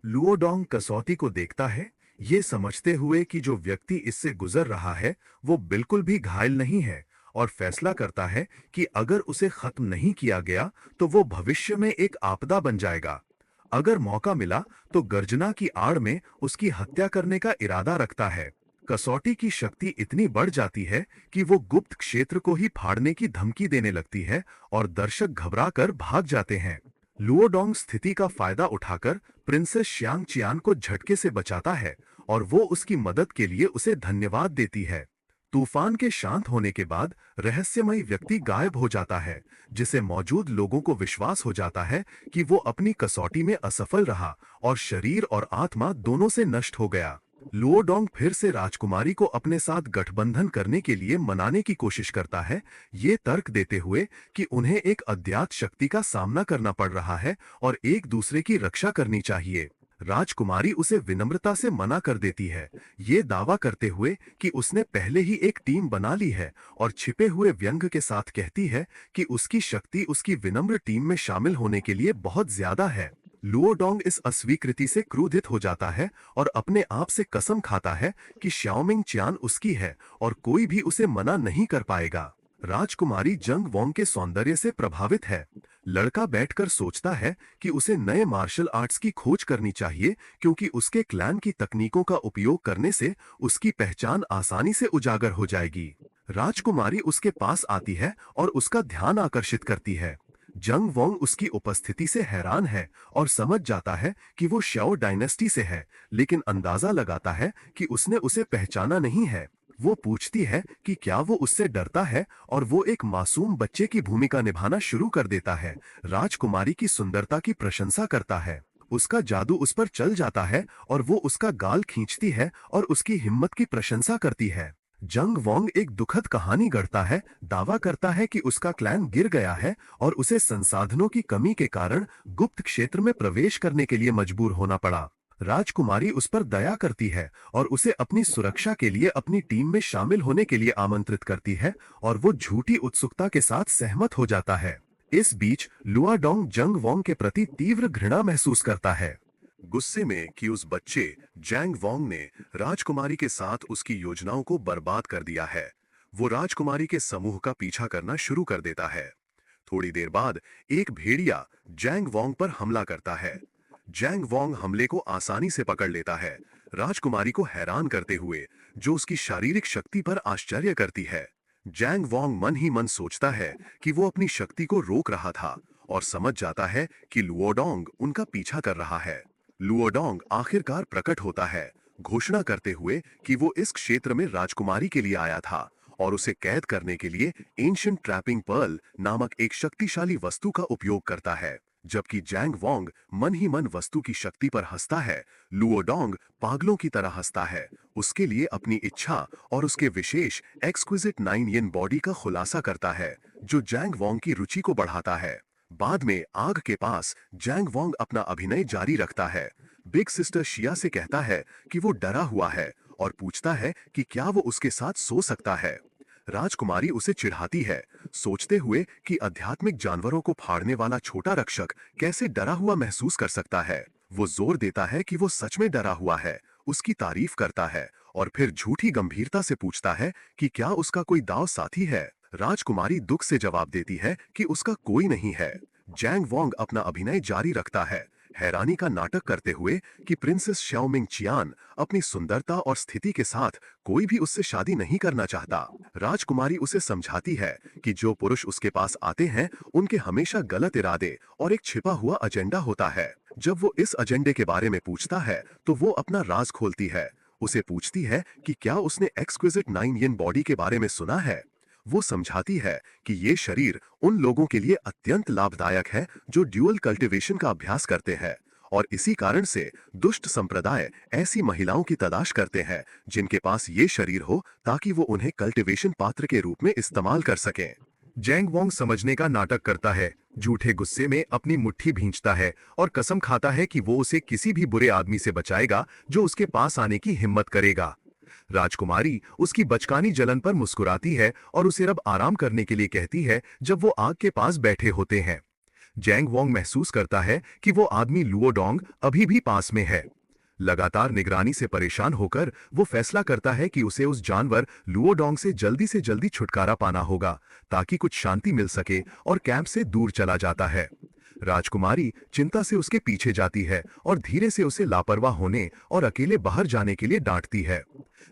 लुओडोंग कसौटी को देखता है, ये समझते हुए कि जो व्यक्ति इससे गुजर रहा है वो बिल्कुल भी घायल नहीं है, और फैसला करता है कि अगर उसे खत्म नहीं किया गया तो वो भविष्य में एक आपदा बन जाएगा। अगर मौका मिला तो गर्जना की आड़ में उसकी हत्या करने का इरादा रखता है। कसौटी की शक्ति इतनी बढ़ जाती है कि वो गुप्त क्षेत्र को ही फाड़ने की धमकी देने लगती है और दर्शक घबराकर भाग जाते हैं। लुओडोंग स्थिति का फायदा उठाकर प्रिंसेस श्यांग चियान को झटके से बचाता है और वो उसकी मदद के लिए उसे धन्यवाद देती है। तूफान के शांत होने के बाद रहस्यमयी व्यक्ति गायब हो जाता है, जिसे मौजूद लोगों को विश्वास हो जाता है कि वो अपनी कसौटी में असफल रहा और शरीर और आत्मा दोनों से नष्ट हो गया। लुओडोंग फिर से राजकुमारी को अपने साथ गठबंधन करने के लिए मनाने की कोशिश करता है, ये तर्क देते हुए कि उन्हें एक अज्ञात शक्ति का सामना करना पड़ रहा है और एक दूसरे की रक्षा करनी चाहिए। राजकुमारी उसे विनम्रता से मना कर देती है, ये दावा करते हुए कि उसने पहले ही एक टीम बना ली है, और छिपे हुए व्यंग के साथ कहती है कि उसकी शक्ति उसकी विनम्र टीम में शामिल होने के लिए बहुत ज्यादा है। लुओडोंग इस अस्वीकृति से क्रोधित हो जाता है और अपने आप से कसम खाता है कि श्याओमिंग चियान उसकी है और कोई भी उसे मना नहीं कर पाएगा। राजकुमारी जंग वोंग के सौंदर्य से प्रभावित है। लड़का बैठकर सोचता है कि उसे नए मार्शल आर्ट्स की खोज करनी चाहिए, क्योंकि उसके क्लैन की तकनीकों का उपयोग करने से उसकी पहचान आसानी से उजागर हो जाएगी। राजकुमारी उसके पास आती है और उसका ध्यान आकर्षित करती है। जंग वोंग उसकी उपस्थिति से हैरान है और समझ जाता है कि वो श्याओ डायनेस्टी से है, लेकिन अंदाजा लगाता है कि उसने उसे पहचाना नहीं है। वो पूछती है कि क्या वो उससे डरता है, और वो एक मासूम बच्चे की भूमिका निभाना शुरू कर देता है। राजकुमारी की सुंदरता की प्रशंसा करता है। उसका जादू उस पर चल जाता है और वो उसका गाल खींचती है और उसकी हिम्मत की प्रशंसा करती है। जंग वोंग एक दुखद कहानी गढ़ता है, दावा करता है कि उसका क्लैन गिर गया है और उसे संसाधनों की कमी के कारण गुप्त क्षेत्र में प्रवेश करने के लिए मजबूर होना पड़ा। राजकुमारी उस पर दया करती है और उसे अपनी सुरक्षा के लिए अपनी टीम में शामिल होने के लिए आमंत्रित करती है, और वो झूठी उत्सुकता के साथ सहमत हो जाता है। इस बीच लुआडोंग जंग वोंग के प्रति तीव्र घृणा महसूस करता है, गुस्से में कि उस बच्चे जैंग वोंग ने राजकुमारी के साथ उसकी योजनाओं को बर्बाद कर दिया है। वो राजकुमारी के समूह का पीछा करना शुरू कर देता है। थोड़ी देर बाद एक भेड़िया जैंग वोंग पर हमला करता है। जैंग वोंग हमले को आसानी से पकड़ लेता है, राजकुमारी को हैरान करते हुए, जो उसकी शारीरिक शक्ति पर आश्चर्य करती है। जैंग वोंग मन ही मन सोचता है कि वो अपनी शक्ति को रोक रहा था, और समझ जाता है कि लुओडोंग उनका पीछा कर रहा है। लुओडोंग आखिरकार प्रकट होता है, घोषणा करते हुए कि वो इस क्षेत्र में राजकुमारी के लिए आया था और उसे कैद करने के लिए एंशिएंट ट्रैपिंग पर्ल नामक एक शक्तिशाली वस्तु का उपयोग करता है। जबकि जैंग वोंग मन ही मन वस्तु की शक्ति पर हंसता है, लुओडोंग पागलों की तरह हंसता है, उसके लिए अपनी इच्छा और उसके विशेष एक्सक्विजिट 9 यिन बॉडी का खुलासा करता है, जो जैंग वोंग की रुचि को बढ़ाता है। बाद में आग के पास जैंग वोंग अपना अभिनय जारी रखता है। बिग सिस्टर शिया से कहता है कि वो डरा हुआ है और पूछता है कि क्या वो उसके साथ सो सकता है। राजकुमारी उसे चिढ़ाती है, सोचते हुए कि आध्यात्मिक जानवरों को फाड़ने वाला छोटा रक्षक कैसे डरा हुआ महसूस कर सकता है। वो जोर देता है कि वो सच में डरा हुआ है, उसकी तारीफ करता है और फिर झूठी गंभीरता से पूछता है कि क्या उसका कोई दाव साथी है। राजकुमारी दुख से जवाब देती है कि उसका कोई नहीं है। जैंग वोंग अपना अभिनय जारी रखता है, हैरानी का नाटक करते हुए कि प्रिंसेस श्याओमिंग चियान अपनी सुंदरता और स्थिति के साथ कोई भी उससे शादी नहीं करना चाहता। राजकुमारी उसे समझाती है कि जो पुरुष उसके पास आते हैं उनके हमेशा गलत इरादे और एक छिपा हुआ एजेंडा होता है। जब वो इस एजेंडे के बारे में पूछता है तो वो अपना राज खोलती है। उसे पूछती है कि क्या उसने एक्सक्विजिट 9 बॉडी के बारे में सुना है। वो समझाती है कि ये शरीर उन लोगों के लिए अत्यंत लाभदायक है जो ड्यूअल कल्टीवेशन का अभ्यास करते हैं, और इसी कारण से दुष्ट संप्रदाय ऐसी महिलाओं की तलाश करते हैं जिनके पास ये शरीर हो ताकि वो उन्हें कल्टीवेशन पात्र के रूप में इस्तेमाल कर सकें। जैंग वोंग समझने का नाटक करता है, झूठे गुस्से में अपनी मुट्ठी भींचता है और कसम खाता है कि वो उसे किसी भी बुरे आदमी से बचाएगा जो उसके पास आने की हिम्मत करेगा। राजकुमारी उसकी बचकानी जलन पर मुस्कुराती है और उसे अब आराम करने के लिए कहती है जब वो आग के पास बैठे होते हैं। जैंग वोंग महसूस करता है कि वो आदमी लुओडोंग अभी भी पास में है। लगातार निगरानी से परेशान होकर वो फैसला करता है कि उसे उस जानवर लुओडोंग से जल्दी छुटकारा पाना होगा ताकि कुछ शांति मिल सके, और कैंप से दूर चला जाता है। राजकुमारी चिंता से उसके पीछे जाती है और धीरे से उसे लापरवाह होने और अकेले बाहर जाने के लिए डांटती है।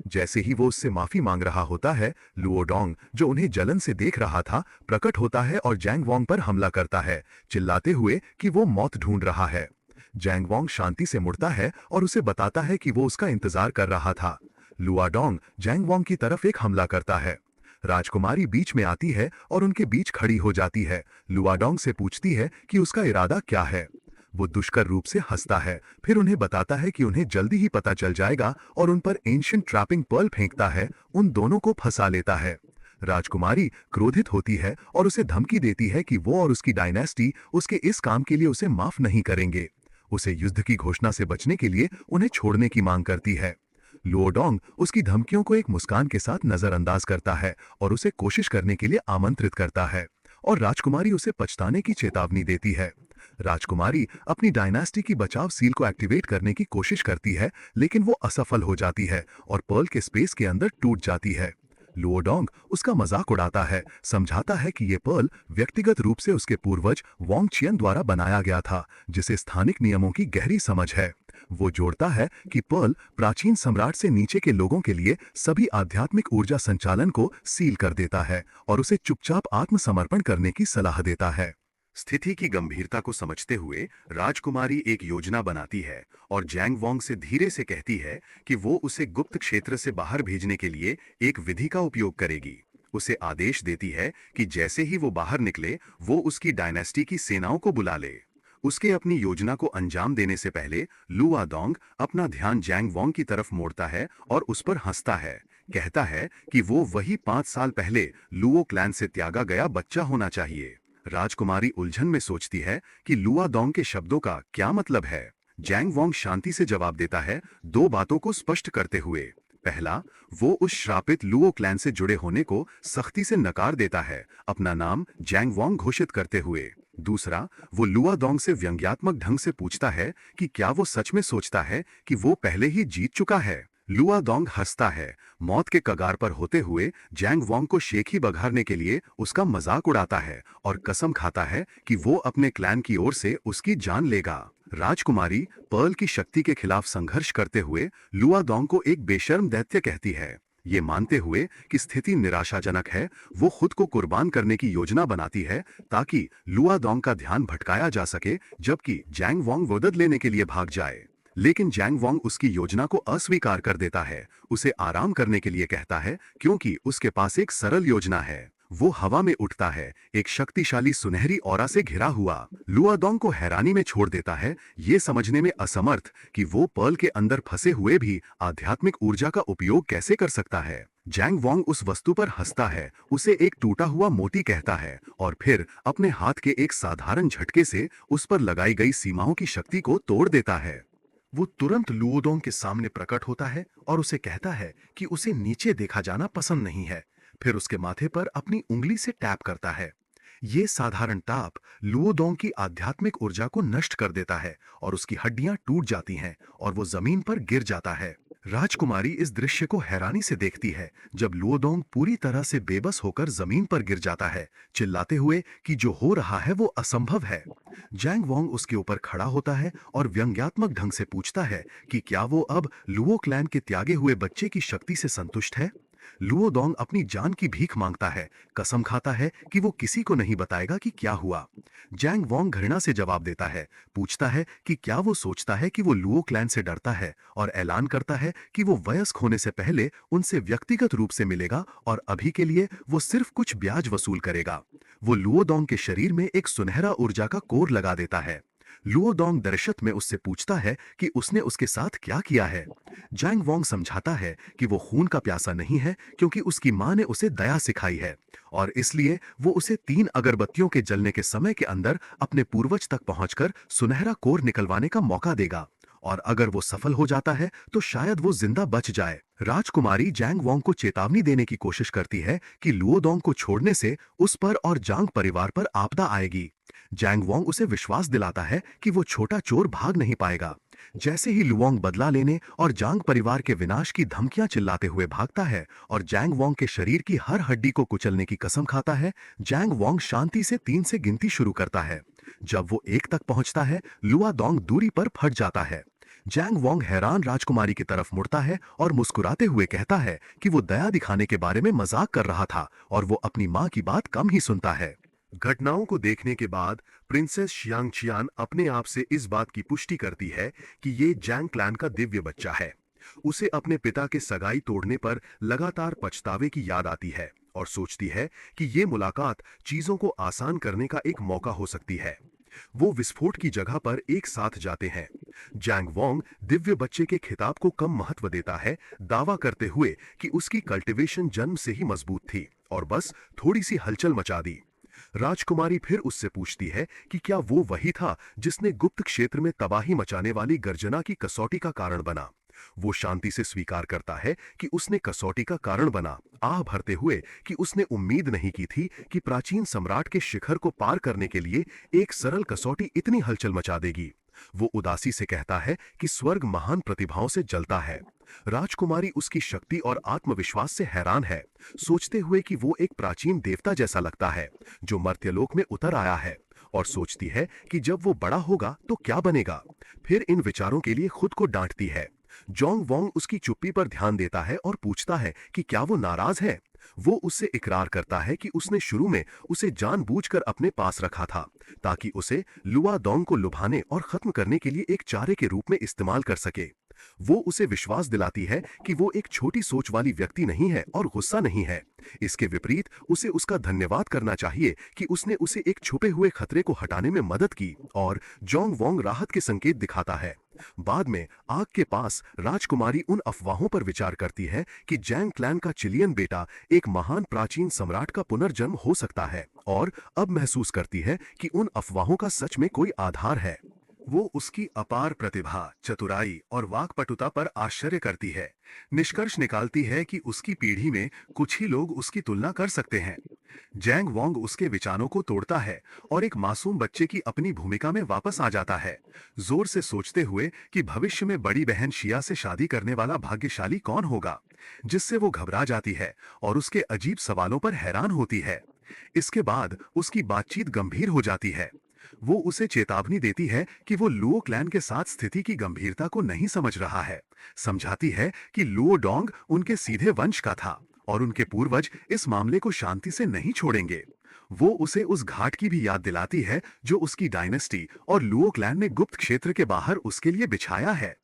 जैसे ही वो उससे माफी मांग रहा होता है, लुओडोंग जो उन्हें जलन से देख रहा था प्रकट होता है और जैंग वोंग पर हमला करता है, चिल्लाते हुए कि वो मौत ढूंढ रहा है। जैंग वोंग शांति से मुड़ता है और उसे बताता है कि वो उसका इंतजार कर रहा था। लुआडोंग जैंग वोंग की तरफ एक हमला करता है। राजकुमारी बीच में आती है और उनके बीच खड़ी हो जाती है। लुआडोंग से पूछती है कि उसका इरादा क्या है। वो दुष्कर रूप से हंसता है, फिर उन्हें बताता है कि उन्हें जल्दी ही पता चल जाएगा और उन पर एंशिएंट ट्रैपिंग पर्ल फेंकता है, उन दोनों को फंसा लेता है। राजकुमारी क्रोधित होती है और उसे धमकी देती है कि वो और उसकी डायनेस्टी उसके इस काम के लिए उसे माफ नहीं करेंगे। उसे युद्ध की घोषणा से बचने के लिए उन्हें छोड़ने की मांग करती है। लुओडोंग उसकी धमकियों को एक मुस्कान के साथ नजरअंदाज करता है और उसे कोशिश करने के लिए आमंत्रित करता है, और राजकुमारी उसे पछताने की चेतावनी देती है। राजकुमारी अपनी डायनेस्टी की बचाव सील को एक्टिवेट करने की कोशिश करती है, लेकिन वो असफल हो जाती है और पर्ल के स्पेस के अंदर टूट जाती है। लुओडोंग उसका मजाक उड़ाता है, समझाता है कि ये पर्ल व्यक्तिगत रूप से उसके पूर्वज वोंग चियन द्वारा बनाया गया था, जिसे स्थानिक नियमों की गहरी समझ है। वो जोड़ता है कि पर्ल प्राचीन सम्राट से नीचे के लोगों के लिए सभी आध्यात्मिक ऊर्जा संचालन को सील कर देता है और उसे चुपचाप आत्मसमर्पण करने की सलाह देता है। स्थिति की गंभीरता को समझते हुए राजकुमारी एक योजना बनाती है और जैंग वोंग से धीरे से कहती है कि वो उसे गुप्त क्षेत्र से बाहर भेजने के लिए एक विधि का उपयोग करेगी। उसे आदेश देती है कि जैसे ही वो बाहर निकले वो उसकी डायनेस्टी की सेनाओं को बुला ले। उसके अपनी योजना को अंजाम देने से पहले लुआडोंग अपना ध्यान जैंग वोंग की तरफ मोड़ता है और उस पर हंसता है, कहता है कि वो वही 5 साल पहले लुओ क्लैन से त्यागा गया बच्चा होना चाहिए। राजकुमारी उलझन में सोचती है कि लुआडोंग के शब्दों का क्या मतलब है। जैंग वोंग शांति से जवाब देता है, 2 बातों को स्पष्ट करते हुए। पहला, वो उस श्रापित लुओ क्लैन से जुड़े होने को सख्ती से नकार देता है, अपना नाम जैंग वोंग घोषित करते हुए। दूसरा, वो लुआडोंग से व्यंग्यात्मक ढंग से पूछता है कि क्या वो सच में सोचता है कि वो पहले ही जीत चुका है। लुआडोंग हंसता है, मौत के कगार पर होते हुए जैंग वोंग को शेखी बघारने के लिए उसका मजाक उड़ाता है और कसम खाता है कि वो अपने क्लैन की ओर से उसकी जान लेगा। राजकुमारी पर्ल की शक्ति के खिलाफ संघर्ष करते हुए लुआडोंग को एक बेशर्म दैत्य कहती है। ये मानते हुए कि स्थिति निराशाजनक है, वो खुद को कुर्बान करने की योजना बनाती है ताकि लुआडोंग का ध्यान भटकाया जा सके, जबकि जैंग वोंग मदद लेने के लिए भाग जाए। लेकिन जैंग वोंग उसकी योजना को अस्वीकार कर देता है, उसे आराम करने के लिए कहता है क्योंकि उसके पास एक सरल योजना है। वो हवा में उठता है, एक शक्तिशाली सुनहरी ऑरा से घिरा हुआ। लुआडोंग को हैरानी में छोड़ देता है, ये समझने में असमर्थ कि वो पर्ल के अंदर फंसे हुए भी आध्यात्मिक ऊर्जा का उपयोग कैसे कर सकता है। जैंग वोंग उस वस्तु पर हंसता है, उसे एक टूटा हुआ मोती कहता है और फिर अपने हाथ के एक साधारण झटके से उस पर लगाई गई सीमाओं की शक्ति को तोड़ देता है। वो तुरंत लुओडोंग के सामने प्रकट होता है और उसे कहता है कि उसे नीचे देखा जाना पसंद नहीं है। फिर उसके माथे पर अपनी उंगली से टैप करता है। ये साधारण ताप लुओडोंग की आध्यात्मिक ऊर्जा को नष्ट कर देता है और उसकी हड्डियां टूट जाती हैं और वो जमीन पर गिर जाता है। राजकुमारी इस दृश्य को हैरानी से देखती है जब लुओडोंग पूरी तरह से बेबस होकर जमीन पर गिर जाता है, चिल्लाते हुए कि जो हो रहा है वो असंभव है। जैंग वोंग उसके ऊपर खड़ा होता है और व्यंग्यात्मक ढंग से पूछता है कि क्या वो अब लुओ क्लैन के त्यागे हुए बच्चे की शक्ति से संतुष्ट है। लुओडोंग अपनी जान की भीख मांगता है, कसम खाता है कि वो किसी को नहीं बताएगा कि क्या हुआ। जैंग वोंग घृणा से जवाब देता है, पूछता है कि क्या वो सोचता है कि वो लुओ क्लैन से डरता है, और ऐलान करता है कि वो वयस्क होने से पहले उनसे व्यक्तिगत रूप से मिलेगा और अभी के लिए वो सिर्फ कुछ ब्याज वसूल करेगा। वो लुओडोंग के शरीर में एक सुनहरा ऊर्जा का कोर लगा देता है। लुओडोंग दर्शत में उससे पूछता है कि उसने उसके साथ क्या किया है। जैंग वोंग समझाता है कि वो खून का प्यासा नहीं है, क्योंकि उसकी मां ने उसे दया सिखाई है, और इसलिए वो उसे 3 अगरबत्तियों के जलने के समय के अंदर अपने पूर्वज तक पहुंचकर सुनहरा कोर निकलवाने का मौका देगा। और अगर वो सफल हो जाता है तो शायद वो जिंदा बच जाए। राजकुमारी जैंग वोंग को चेतावनी देने की कोशिश करती है कि लुओडोंग को छोड़ने से उस पर और जांग परिवार पर आपदा आएगी। जैंग वोंग उसे विश्वास दिलाता है कि वो छोटा चोर भाग नहीं पाएगा। जैसे ही लुओंग बदला लेने और जांग परिवार के विनाश की धमकियां चिल्लाते हुए भागता है और जैंग वोंग के शरीर की हर हड्डी को कुचलने की कसम खाता है, जैंग वोंग शांति से 3 से गिनती शुरू करता है। जब वो 1 तक पहुंचता है, लुआडोंग दूरी पर फट जाता है। जैंग वोंग हैरान राजकुमारी की तरफ मुड़ता है और मुस्कुराते हुए कहता है कि वो दया दिखाने के बारे में मजाक कर रहा था और वो अपनी मां की बात कम ही सुनता है। घटनाओं को देखने के बाद प्रिंसेस शियांग चियान अपने आप से इस बात की पुष्टि करती है कि ये जैंग क्लैन का दिव्य बच्चा है। उसे अपने पिता के सगाई तोड़ने पर लगातार पछतावे की याद आती है और सोचती है कि ये मुलाकात चीजों को आसान करने का एक मौका हो सकती है। वो विस्फोट की जगह पर एक साथ जाते हैं। जैंग वोंग दिव्य बच्चे के खिताब को कम महत्व देता है, दावा करते हुए कि उसकी कल्टीवेशन जन्म से ही मजबूत थी और बस थोड़ी सी हलचल मचा दी। राजकुमारी फिर उससे पूछती है कि क्या वो वही था जिसने गुप्त क्षेत्र में तबाही मचाने वाली गर्जना की कसौटी का कारण बना। वो शांति से स्वीकार करता है कि उसने कसौटी का कारण बना, आह भरते हुए कि उसने उम्मीद नहीं की थी कि प्राचीन सम्राट के शिखर को पार करने के लिए एक सरल कसौटी इतनी हलचल मचा देगी। वो उदासी से कहता है कि स्वर्ग महान प्रतिभाओं से जलता है। राजकुमारी उसकी शक्ति और आत्मविश्वास से हैरान है, सोचते हुए कि वो एक प्राचीन देवता जैसा लगता है जो मर्त्यलोक में उतर आया है, और सोचती है कि जब वो बड़ा होगा तो क्या बनेगा। फिर इन विचारों के लिए खुद को डांटती है। जोंग वोंग उसकी चुप्पी पर ध्यान देता है और पूछता है कि क्या वो नाराज है। वो उससे इकरार करता है कि उसने शुरू में उसे जानबूझकर अपने पास रखा था, ताकि उसे लुआडोंग को लुभाने और खत्म करने के लिए एक चारे के रूप में इस्तेमाल कर सके। वो उसे विश्वास दिलाती है कि वो एक छोटी सोच वाली व्यक्ति नहीं है और गुस्सा नहीं है। इसके विपरीत उसे उसका धन्यवाद करना चाहिए कि उसने उसे एक छुपे हुए खतरे को हटाने में मदद की, और जोंग वोंग राहत के संकेत दिखाता है। बाद में आग के पास राजकुमारी उन अफवाहों पर विचार करती है कि जैंग क्लैन का चिलियन बेटा एक महान प्राचीन सम्राट का पुनर्जन्म हो सकता है, और अब महसूस करती है कि उन अफवाहों का सच में कोई आधार है। वो उसकी अपार प्रतिभा, चतुराई और वाक्पटुता पर आश्चर्य करती है। निष्कर्ष निकालती है कि उसकी पीढ़ी में कुछ ही लोग उसकी तुलना कर सकते हैं। जैंग वोंग उसके विचारों को तोड़ता है और एक मासूम बच्चे की अपनी भूमिका में वापस आ जाता है, जोर से सोचते हुए कि भविष्य में बड़ी बहन शिया से शादी करने वाला भाग्यशाली कौन होगा, जिससे वो घबरा जाती है और उसके अजीब सवालों पर हैरान होती है। इसके बाद उसकी बातचीत गंभीर हो जाती है। वो उसे चेतावनी देती है कि वो लुओ क्लैन के साथ स्थिति की गंभीरता को नहीं समझ रहा है। समझाती है कि लुओडोंग उनके सीधे वंश का था और उनके पूर्वज इस मामले को शांति से नहीं छोड़ेंगे। वो उसे उस घाट की भी याद दिलाती है जो उसकी डायनेस्टी और लुओ क्लैन ने गुप्त क्षेत्र के बाहर उसके लिए बिछाया है।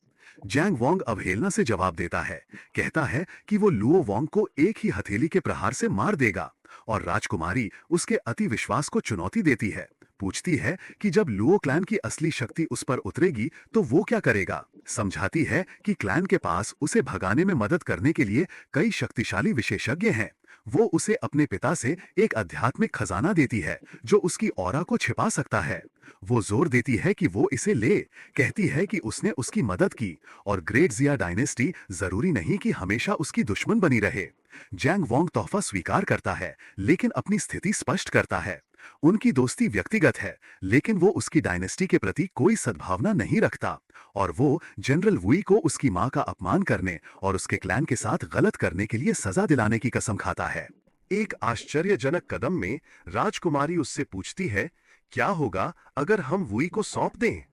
जैंग वोंग अवहेलना से जवाब देता है, कहता है कि वो लुओ वोंग को एक ही हथेली के प्रहार से मार देगा, और राजकुमारी उसके अति विश्वास को चुनौती देती है। पूछती है कि जब लुओ क्लैन की असली शक्ति उस पर उतरेगी तो वो क्या करेगा। समझाती है कि क्लैन के पास उसे भगाने में मदद करने के लिए कई शक्तिशाली विशेषज्ञ हैं। वो उसे अपने पिता से एक आध्यात्मिक खजाना देती है जो उसकी ऑरा को छिपा सकता है। वो जोर देती है कि वो इसे ले, कहती है कि उसने उसकी मदद की और ग्रेट जिया डायनेस्टी जरूरी नहीं कि हमेशा उसकी दुश्मन बनी रहे। जैंग वोंग तोहफा स्वीकार करता है, लेकिन अपनी स्थिति स्पष्ट करता है। उनकी दोस्ती व्यक्तिगत है, लेकिन वो उसकी डायनेस्टी के प्रति कोई सद्भावना नहीं रखता, और वो जनरल वुई को उसकी मां का अपमान करने और उसके क्लैन के साथ गलत करने के लिए सजा दिलाने की कसम खाता है। एक आश्चर्यजनक कदम में राजकुमारी उससे पूछती है, क्या होगा अगर हम वुई को सौंप दें?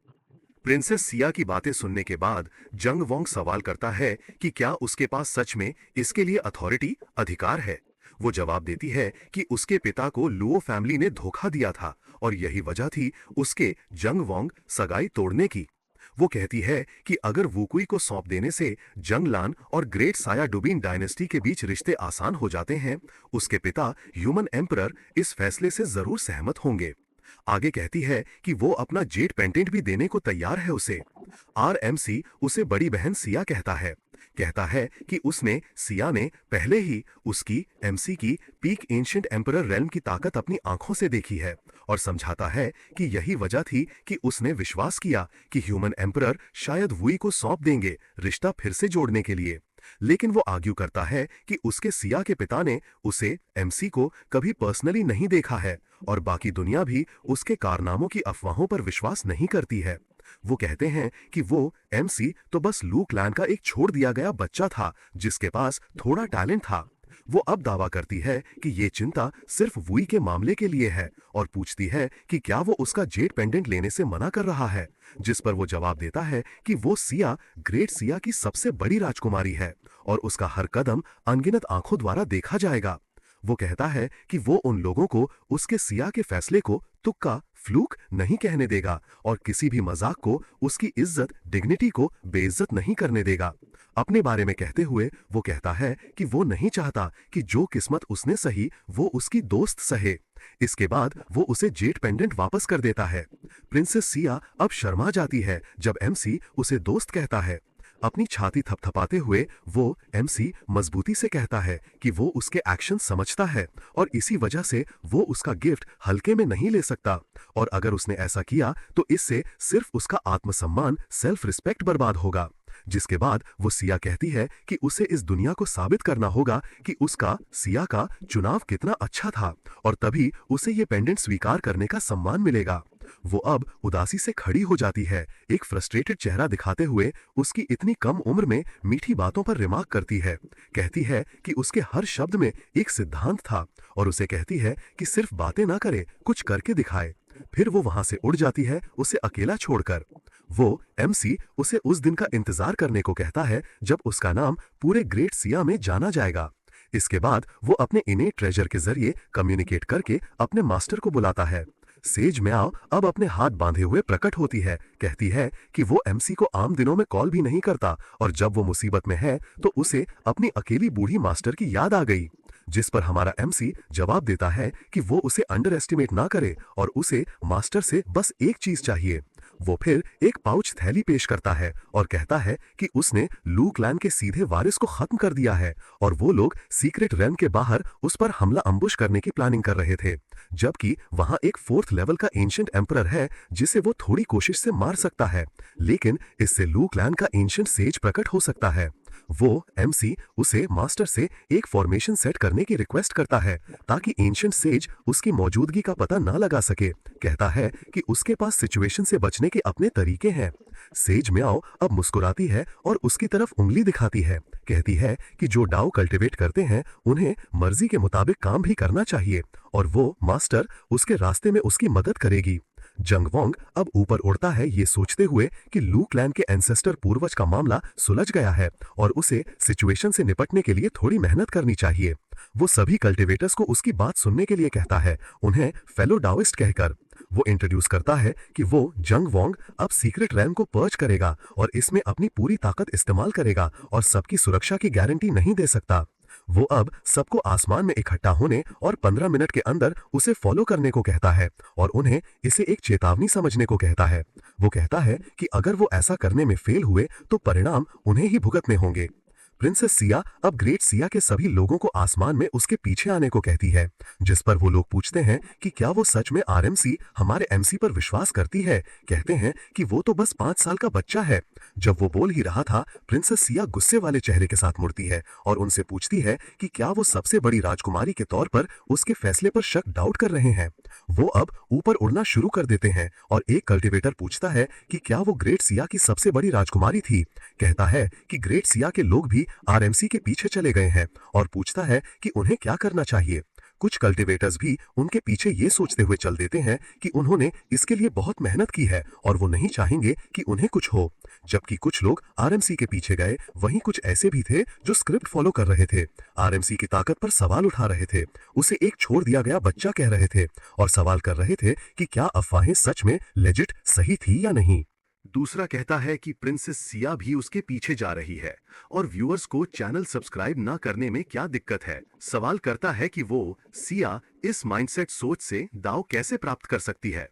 प्रिंसेस सिया की बातें सुनने के बाद जंग वोंग सवाल करता है कि क्या उसके पास सच में इसके लिए अथॉरिटी अधिकार है। वो जवाब देती है कि उसके पिता को लुओ फैमिली ने धोखा दिया था और यही वजह थी उसके जंग वोंग सगाई तोड़ने की। वो कहती है कि अगर वुकुई को सौंप देने से जंगलान और ग्रेट साया डुबिन डायनेस्टी के बीच रिश्ते आसान हो जाते हैं, उसके पिता ह्यूमन एम्परर इस फैसले से जरूर सहमत होंगे। आगे कहती है कि वो अपना जेट पेंडेंट भी देने को तैयार है उसे। आरएमसी उसे बड़ी बहन सिया कहता है कि उसने सिया ने पहले ही उसकी एमसी की पीक एंशिएंट एम्परर रेल्म की ताकत अपनी आंखों से देखी है और समझाता है कि यही वजह थी कि उसने विश्वास किया कि ह्यूमन एम्परर शायद वुई को सौंप देंगे रिश्ता फिर से जोड़ने के लिए। लेकिन वो आर्ग्यू करता है कि उसके सिया के पिता ने उसे एमसी को कभी पर्सनली नहीं देखा है और बाकी दुनिया भी उसके कारनामों की अफवाहों पर विश्वास नहीं करती है। वो कहते हैं कि वो एमसी तो बस लू क्लैन का एक छोड़ दिया गया बच्चा था जिसके पास थोड़ा टैलेंट था। वो अब दावा करती है कि ये चिंता सिर्फ वुई के मामले के लिए है और पूछती है कि क्या वो उसका जेट पेंडेंट लेने से मना कर रहा है, जिस पर वो जवाब देता है कि वो सिया ग्रेट सिया की सबसे बड़ी राजकुमारी है और उसका हर कदम अनगिनत आंखों द्वारा देखा जाएगा। वो कहता है कि वो उन लोगों को उसके सिया के फैसले को तुक्का फ्लूक नहीं कहने देगा और किसी भी मजाक को उसकी इज्जत डिग्निटी को बेइज्जत नहीं करने देगा। अपने बारे में कहते हुए वो कहता है कि वो नहीं चाहता कि जो किस्मत उसने सही वो उसकी दोस्त सहे। इसके बाद वो उसे जेट पेंडेंट वापस कर देता है। प्रिंसेस सिया अब शर्मा जाती है जब एमसी उसे दोस्त कहता है। अपनी छाती थपथपाते हुए वो एमसी मजबूती से कहता है कि वो उसके एक्शन समझता है और इसी वजह से वो उसका गिफ्ट हल्के में नहीं ले सकता और अगर उसने ऐसा किया तो इससे सिर्फ उसका आत्मसम्मान सेल्फ रिस्पेक्ट बर्बाद होगा। जिसके बाद वो सिया कहती है कि उसे इस दुनिया को साबित करना होगा कि उसका सिया का चुनाव कितना अच्छा था और तभी उसे ये पेंडेंट स्वीकार करने का सम्मान मिलेगा। वो अब उदासी से खड़ी हो जाती है, एक फ्रस्ट्रेटेड चेहरा दिखाते हुए उसकी इतनी कम उम्र में मीठी बातों पर रिमार्क करती है। कहती है कि उसके हर शब्द में एक सिद्धांत था और उसे कहती है कि सिर्फ बातें ना करे, कुछ करके दिखाए। फिर वो वहां से उड़ जाती है उसे अकेला छोड़कर। वो एमसी उसे उस दिन का इंतजार करने को कहता है जब उसका नाम पूरे ग्रेट सिया में जाना जाएगा। इसके बाद वो अपने इनेट ट्रेजर के जरिए कम्युनिकेट करके अपने मास्टर को बुलाता है। सेज म्याओ अब अपने हाथ बांधे हुए प्रकट होती है, कहती है कि वो एमसी को आम दिनों में कॉल भी नहीं करता और जब वो मुसीबत में है तो उसे अपनी अकेली बूढ़ी मास्टर की याद आ गई। जिस पर हमारा एमसी जवाब देता है कि वो उसे अंडर एस्टिमेट ना करे और उसे मास्टर से बस एक चीज चाहिए। वो फिर एक पाउच थैली पेश करता है और कहता है कि उसने लू क्लैन के सीधे वारिस को खत्म कर दिया है और वो लोग सीक्रेट रेल्म के बाहर उस पर हमला अम्बुश करने की प्लानिंग कर रहे थे, जबकि वहां एक 4th लेवल का एंशिएंट एम्परर है जिसे वो थोड़ी कोशिश से मार सकता है, लेकिन इससे लू क्लैन का एंशिएंट सेज प्रकट हो सकता है। वो एमसी उसे मास्टर से एक फॉर्मेशन सेट करने की रिक्वेस्ट करता है ताकि एंशिएंट सेज उसकी मौजूदगी का पता ना लगा सके। कहता है कि उसके पास सिचुएशन से बचने के अपने तरीके हैं। सेज म्याओ अब मुस्कुराती है और उसकी तरफ उंगली दिखाती है, कहती है कि जो डाउ कल्टिवेट करते हैं उन्हें मर्जी के मुताबिक काम भी करना चाहिए और वो मास्टर उसके रास्ते में उसकी मदद करेगी। जंग वोंग अब ऊपर उड़ता है ये सोचते हुए कि लू क्लैन के एंसेस्टर पूर्वज का मामला सुलझ गया है और उसे सिचुएशन से निपटने के लिए थोड़ी मेहनत करनी चाहिए। वो सभी कल्टिवेटर्स को उसकी बात सुनने के लिए कहता है, उन्हें फेलो डाओइस्ट कहकर। वो इंट्रोड्यूस करता है कि वो जंग वोंग अब सीक्रेट रैम को पर्च करेगा और इसमें अपनी पूरी ताकत इस्तेमाल करेगा और सबकी सुरक्षा की गारंटी नहीं दे सकता। वो अब सबको आसमान में इकट्ठा होने और 15 मिनट के अंदर उसे फॉलो करने को कहता है और उन्हें इसे एक चेतावनी समझने को कहता है। वो कहता है कि अगर वो ऐसा करने में फेल हुए तो परिणाम उन्हें ही भुगतने होंगे। प्रिंसेस सिया अब ग्रेट सिया के सभी लोगों को आसमान में उसके पीछे आने को कहती है, जिस पर वो लोग पूछते हैं कि क्या वो सच में आरएमसी हमारे एमसी पर विश्वास करती है। कहते हैं कि वो तो बस 5 साल का बच्चा है। जब वो बोल ही रहा था, प्रिंसेस सिया गुस्से वाले चेहरे के साथ मुड़ती है और उनसे पूछती है कि क्या वो सबसे बड़ी राजकुमारी के तौर पर उसके फैसले पर शक डाउट कर रहे हैं। वो अब ऊपर उड़ना शुरू कर देते हैं और एक कल्टिवेटर पूछता है कि क्या वो ग्रेट सिया की सबसे बड़ी राजकुमारी थी। कहता है कि ग्रेट सिया के लोग भी आरएमसी के पीछे चले गए हैं और पूछता है कि उन्हें क्या करना चाहिए। कुछ कल्टीवेटर्स भी उनके पीछे ये सोचते हुए चल देते हैं कि उन्होंने इसके लिए बहुत मेहनत की है और वो नहीं चाहेंगे कि उन्हें कुछ हो। जबकि कुछ लोग आरएमसी के पीछे गए, वहीं कुछ ऐसे भी थे जो स्क्रिप्ट फॉलो कर रहे थे, आरएमसी की ताकत पर सवाल उठा रहे थे, उसे एक छोड़ दिया गया बच्चा कह रहे थे और सवाल कर रहे थे कि क्या अफवाहें सच में लेजिट सही थी या नहीं। दूसरा कहता है कि प्रिंसेस सिया भी उसके पीछे जा रही है और व्यूअर्स को चैनल सब्सक्राइब ना करने में क्या दिक्कत है। सवाल करता है कि वो सिया इस माइंडसेट सोच से दाव कैसे प्राप्त कर सकती है।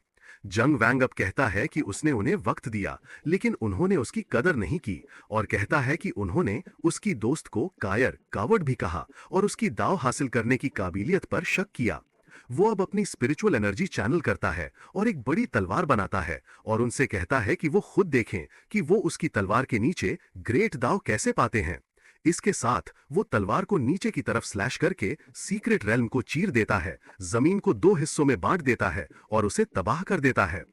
जंग वैंग अब कहता है कि उसने उन्हें वक्त दिया लेकिन उन्होंने उसकी कदर नहीं की और कहता है कि उन्होंने उसकी दोस्त को कायर कावड़ भी कहा और उसकी दाव हासिल करने की काबिलियत पर शक किया। वो अब अपनी स्पिरिचुअल एनर्जी चैनल करता है और एक बड़ी तलवार बनाता है और उनसे कहता है कि वो खुद देखें कि वो उसकी तलवार के नीचे ग्रेट दाव कैसे पाते हैं। इसके साथ वो तलवार को नीचे की तरफ स्लैश करके सीक्रेट रेल्म को चीर देता है, जमीन को दो हिस्सों में बांट देता है और उसे तबाह कर देता है।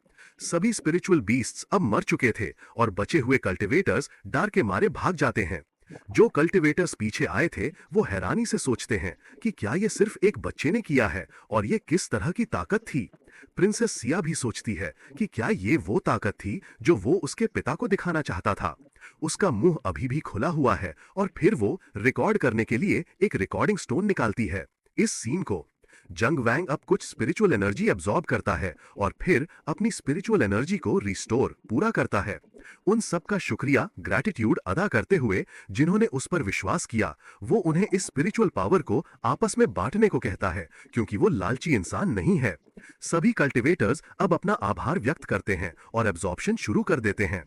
सभी स्पिरिचुअल बीस्ट्स अब मर चुके थे और बचे हुए कल्टिवेटर्स डर के मारे भाग जाते हैं। जो कल्टिवेटर्स पीछे आए थे वो हैरानी से सोचते हैं कि क्या ये सिर्फ एक बच्चे ने किया है और ये किस तरह की ताकत थी। प्रिंसेस सिया भी सोचती है कि क्या ये वो ताकत थी जो वो उसके पिता को दिखाना चाहता था। उसका मुंह अभी भी खुला हुआ है और फिर वो रिकॉर्ड करने के लिए एक रिकॉर्डिंग स्टोन निकालती है। इस सीन को जंग वैंग अब कुछ स्पिरिचुअल एनर्जी एब्जॉर्ब करता है और फिर अपनी स्पिरिचुअल एनर्जी को रिस्टोर पूरा करता है। उन सब का शुक्रिया ग्रैटिट्यूड अदा करते हुए जिन्होंने उस पर विश्वास किया, वो उन्हें इस स्पिरिचुअल पावर को आपस में बांटने को कहता है क्योंकि वो लालची इंसान नहीं है। सभी कल्टिवेटर्स अब अपना आभार व्यक्त करते हैं और एब्जॉर्प्शन शुरू कर देते हैं।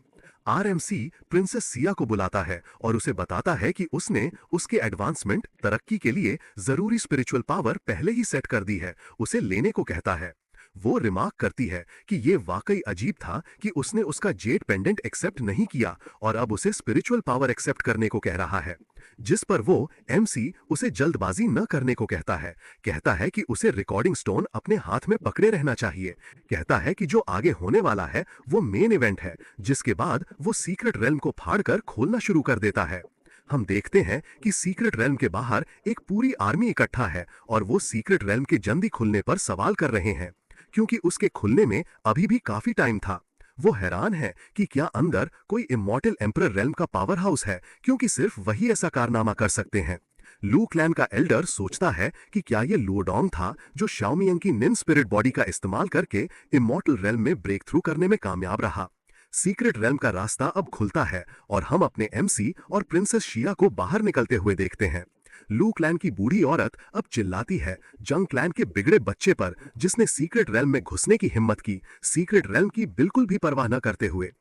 आरएमसी प्रिंसेस सिया को बुलाता है और उसे बताता है कि उसने उसके एडवांसमेंट तरक्की के लिए जरूरी स्पिरिचुअल पावर पहले ही सेट कर दी है, उसे लेने को कहता है। वो रिमार्क करती है कि ये वाकई अजीब था कि उसने उसका जेड पेंडेंट एक्सेप्ट नहीं किया और अब उसे स्पिरिचुअल पावर एक्सेप्ट करने को कह रहा है, जिस पर वो एमसी उसे जल्दबाजी न करने को कहता है कि उसे रिकॉर्डिंग स्टोन अपने हाथ में पकड़े रहना चाहिए। कहता है कि जो आगे होने वाला है वो मेन इवेंट है, जिसके बाद वो सीक्रेट रेल्म को फाड़कर खोलना शुरू कर देता है। हम देखते हैं कि सीक्रेट रेल्म के बाहर एक पूरी आर्मी इकट्ठा है और वो सीक्रेट रेल्म के जल्दी खुलने पर सवाल कर रहे हैं क्योंकि उसके खुलने में अभी भी काफी टाइम था। वो हैरान है कि क्या अंदर कोई इमॉर्टल एम्परर रेल्म का पावर हाउस है क्योंकि सिर्फ वही ऐसा कारनामा कर सकते हैं। लू क्लैन का एल्डर सोचता है कि क्या ये लुओडोंग था जो शाओमियांग की निन स्पिरिट बॉडी का इस्तेमाल करके इमॉर्टल रेल्म में ब्रेक थ्रू करने में कामयाब रहा। सीक्रेट रेल्म का रास्ता अब खुलता है और हम अपने एमसी और प्रिंसेस शिया को बाहर निकलते हुए देखते हैं। लू क्लैन की बूढ़ी औरत अब चिल्लाती है जंग क्लैन के बिगड़े बच्चे पर जिसने सीक्रेट रेल्म में घुसने की हिम्मत की, सीक्रेट रेल्म की बिल्कुल भी परवाह न करते हुए।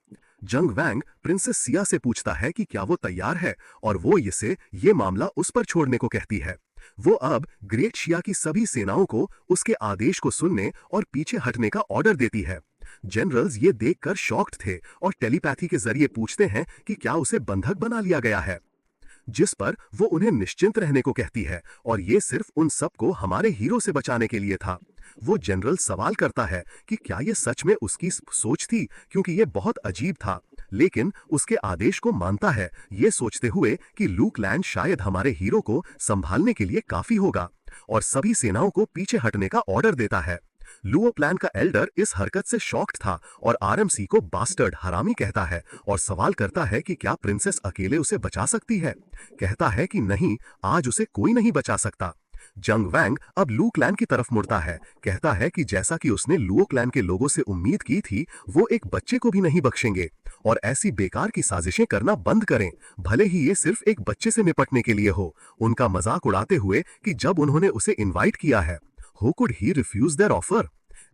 जंग वैंग प्रिंसेस सिया से पूछता है कि क्या वो तैयार है और वो इसे ये मामला उस पर छोड़ने को कहती है। वो अब ग्रेट शिया की सभी सेनाओं को उसके आदेश को सुनने और पीछे हटने का ऑर्डर देती है। जनरल्स ये देखकर शॉक्ड थे और टेलीपैथी के जरिए पूछते हैं कि क्या उसे बंधक बना लिया गया है, जिस पर वो उन्हें निश्चिंत रहने को कहती है और ये सिर्फ उन सबको हमारे हीरो से बचाने के लिए था। वो जनरल सवाल करता है कि क्या ये सच में उसकी सोच थी क्योंकि ये बहुत अजीब था, लेकिन उसके आदेश को मानता है, ये सोचते हुए कि लू क्लैन शायद हमारे हीरो को संभालने के लिए काफी होगा और सभी सेनाओं को पीछे हटने का ऑर्डर देता है। लुओ प्लान का एल्डर इस हरकत से शॉक्ड था और आरएमसी को बास्टर्ड हरामी कहता है और सवाल करता है कि क्या प्रिंसेस अकेले उसे बचा सकती है। कहता है कि नहीं, आज उसे कोई नहीं बचा सकता। जंग वैंग अब लू क्लैन की तरफ मुड़ता है, कहता है कि जैसा कि उसने लुओ क्लैन के लोगों से उम्मीद की थी, वो एक बच्चे को भी नहीं बख्शेंगे और ऐसी बेकार की साजिशें करना बंद करें, भले ही ये सिर्फ एक बच्चे से निपटने के लिए हो। उनका मजाक उड़ाते हुए कि जब उन्होंने उसे इनवाइट किया है, Who could he refuse their offer?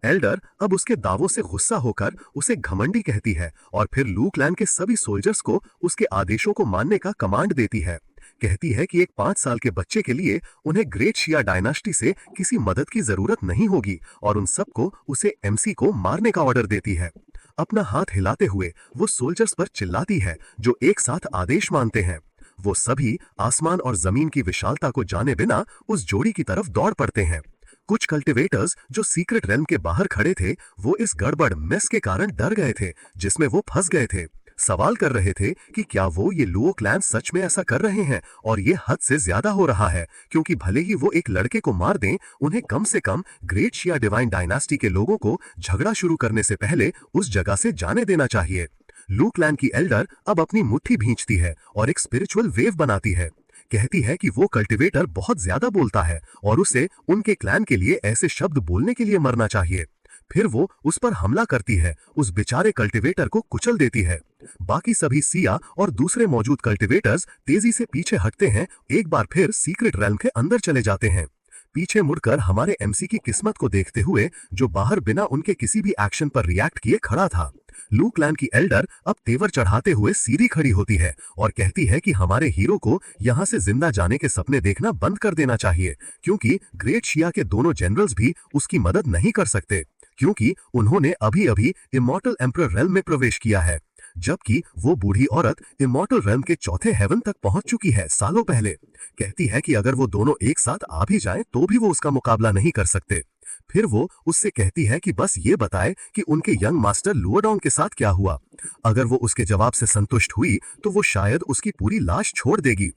Elder अब उसके दावों से गुस्सा होकर उसे घमंडी कहती है और फिर लू क्लैन के सभी सोल्जर्स को उसके आदेशों को मानने का कमांड देती है। कहती है कि एक 5 साल के बच्चे के लिए उन्हें ग्रेट शिया डायनास्टी से किसी मदद की जरूरत नहीं होगी और उन सबको उसे एमसी को मारने का ऑर्डर देती है। अपना हाथ हिलाते हुए वो सोल्जर्स पर चिल्लाती है जो एक साथ आदेश मानते हैं। वो सभी आसमान और जमीन की विशालता को जाने बिना उस जोड़ी की तरफ दौड़ पड़ते हैं। कुछ कल्टिवेटर्स जो सीक्रेट रेल्म के बाहर खड़े थे, वो इस गड़बड़ मेस के कारण डर गए थे जिसमें वो फंस गए थे। सवाल कर रहे थे कि क्या वो ये लुओ क्लैन सच में ऐसा कर रहे हैं और ये हद से ज्यादा हो रहा है, क्योंकि भले ही वो एक लड़के को मार दें, उन्हें कम से कम ग्रेट शिया डिवाइन डायनास्टी के लोगों को झगड़ा शुरू करने से पहले उस जगह से जाने देना चाहिए। लू क्लैन की एल्डर अब अपनी मुट्ठी भींचती है और एक स्पिरिचुअल वेव बनाती है। कहती है कि वो कल्टिवेटर बहुत ज्यादा बोलता है और उसे उनके क्लैन के लिए ऐसे शब्द बोलने के लिए मरना चाहिए। फिर वो उस पर हमला करती है, उस बेचारे कल्टिवेटर को कुचल देती है। बाकी सभी सिया और दूसरे मौजूद कल्टिवेटर्स तेजी से पीछे हटते हैं, एक बार फिर सीक्रेट रेल्म के अंदर चले जाते हैं। पीछे मुड़कर हमारे एमसी की किस्मत को देखते हुए, जो बाहर बिना उनके किसी भी एक्शन पर रिएक्ट किए खड़ा था, लू क्लैन की एल्डर अब तेवर चढ़ाते हुए सीधी खड़ी होती है और कहती है कि हमारे हीरो को यहाँ से जिंदा जाने के सपने देखना बंद कर देना चाहिए, क्योंकि ग्रेट शिया के दोनों जनरल्स भी उसकी मदद नहीं कर सकते, क्योंकि उन्होंने अभी अभी इमॉर्टल एम्परर रेल्म में प्रवेश किया है, जबकि वो बूढ़ी औरत इमॉर्टल रेल्म के चौथे हेवन तक पहुंच चुकी है सालों पहले। कहती है कि अगर वो दोनों एक साथ आ भी जाएं तो भी वो उसका मुकाबला नहीं कर सकते। फिर वो उससे कहती है कि बस ये बताए कि उनके यंग मास्टर लुओडोंग के साथ क्या हुआ। अगर वो उसके जवाब से संतुष्ट हुई तो वो शायद उसकी पूरी लाश छोड़ देगी।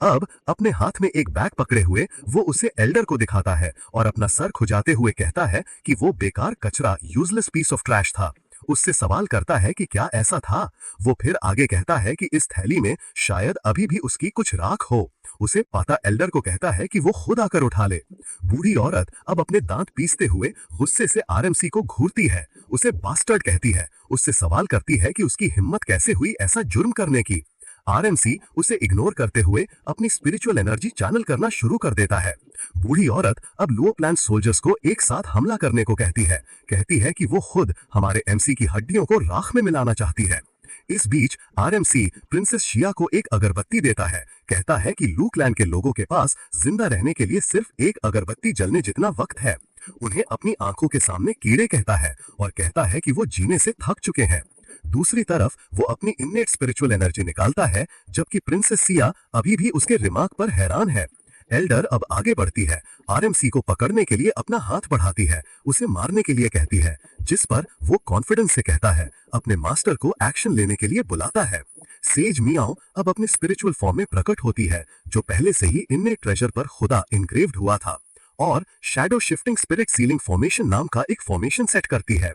अब अपने हाथ में एक बैग पकड़े हुए वो उसे एल्डर को दिखाता है और अपना सर खुजाते हुए कहता है कि वो बेकार कचरा, यूजलेस पीस ऑफ ट्रैश था। उससे सवाल करता है कि क्या ऐसा था। वो फिर आगे कहता है कि इस थैली में शायद अभी भी उसकी कुछ राख हो। उसे पाता एल्डर को कहता है कि वो खुद आकर उठा ले। बूढ़ी औरत अब अपने दांत पीसते हुए गुस्से से आरएमसी को घूरती है, उसे बास्टर्ड कहती है, उससे सवाल करती है कि उसकी हिम्मत कैसे हुई ऐसा जुर्म करने की। आरएमसी उसे इग्नोर करते हुए अपनी स्पिरिचुअल एनर्जी चैनल करना शुरू कर देता है। बूढ़ी औरत अब लुओ प्लान सोल्जर्स को एक साथ हमला करने को कहती है कि वो खुद हमारे एमसी की हड्डियों को राख में मिलाना चाहती है। इस बीच आरएमसी प्रिंसेस शिया को एक अगरबत्ती देता है, कहता है कि लू क्लैन के लोगों के पास जिंदा रहने के लिए सिर्फ एक अगरबत्ती जलने जितना वक्त है। उन्हें अपनी आंखों के सामने कीड़े कहता है और कहता है कि वो जीने से थक चुके हैं। दूसरी तरफ वो अपनी इन्नेट स्पिरिचुअल एनर्जी निकालता है, जबकि प्रिंसेस सिया अभी भी उसके रिमार्क पर हैरान है। एल्डर अब आगे बढ़ती है, आरएमसी को पकड़ने के लिए अपना हाथ बढ़ाती है, उसे मारने के लिए कहती है, जिस पर वो कॉन्फिडेंस से कहता है, अपने मास्टर को एक्शन लेने के लिए बुलाता है। सेज मियाओ अब अपने स्पिरिचुअल फॉर्म में प्रकट होती है, जो पहले से ही इन्नेट ट्रेजर पर खुदा इनग्रेव्ड हुआ था, और shadow shifting spirit ceiling formation नाम का एक फॉर्मेशन सेट करती है।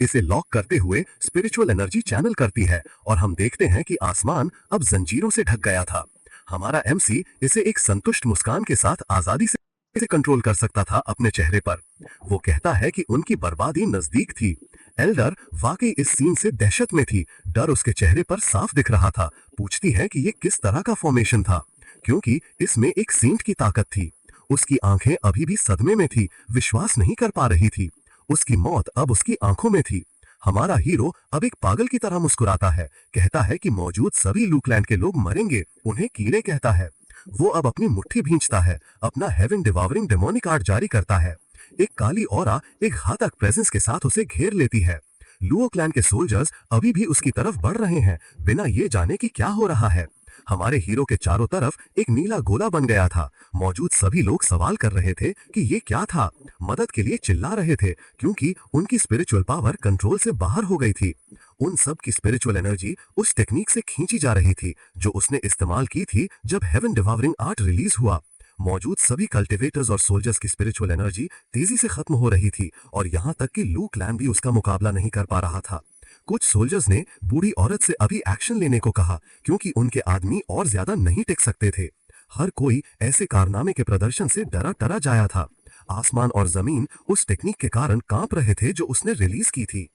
इसे लॉक करते हुए स्पिरिचुअल एनर्जी चैनल करती है और हम देखते हैं कि आसमान अब जंजीरों से ढक गया था। हमारा एमसी इसे एक संतुष्ट मुस्कान के साथ आजादी से कंट्रोल कर सकता था अपने चेहरे पर। वो कहता है कि उनकी बर्बादी नजदीक थी। एल्डर वाकई इस सीन से दहशत में थी, डर उसके चेहरे पर साफ दिख रहा था। पूछती है कि ये किस तरह का फॉर्मेशन था, क्योंकि इसमें एक सेंट की ताकत थी। उसकी आंखें अभी भी सदमे में थी, विश्वास नहीं कर पा रही थी। उसकी मौत अब उसकी आंखों में थी। हमारा हीरो अब एक पागल की तरह मुस्कुराता है, कहता है कि मौजूद सभी लूकलैंड के लोग मरेंगे, उन्हें कीड़े कहता है। वो अब अपनी मुट्ठी भींचता है, अपना हेवन डिवावरिंग डेमोनिक आर्ट जारी करता है। एक काली औरा एक घातक प्रेजेंस के साथ उसे घेर लेती है। लुओ क्लैन के सोल्जर्स अभी भी उसकी तरफ बढ़ रहे हैं, बिना ये जाने कि क्या हो रहा है। हमारे हीरो के चारों तरफ एक नीला गोला बन गया था। मौजूद सभी लोग सवाल कर रहे थे कि ये क्या था, मदद के लिए चिल्ला रहे थे, क्योंकि उनकी स्पिरिचुअल पावर कंट्रोल से बाहर हो गई थी। उन सब की स्पिरिचुअल एनर्जी उस टेक्निक से खींची जा रही थी जो उसने इस्तेमाल की थी जब हेवन डिवावरिंग आर्ट रिलीज हुआ। मौजूद सभी कल्टिवेटर्स और सोल्जर्स की स्पिरिचुअल एनर्जी तेजी से खत्म हो रही थी और यहाँ तक कि लू क्लैन भी उसका मुकाबला नहीं कर पा रहा था। कुछ सोल्जर्स ने बूढ़ी औरत से अभी एक्शन लेने को कहा, क्योंकि उनके आदमी और ज्यादा नहीं टिक सकते थे। हर कोई ऐसे कारनामे के प्रदर्शन से डरा डरा जाया था। आसमान और जमीन उस टेक्निक के कारण कांप रहे थे जो उसने रिलीज की थी।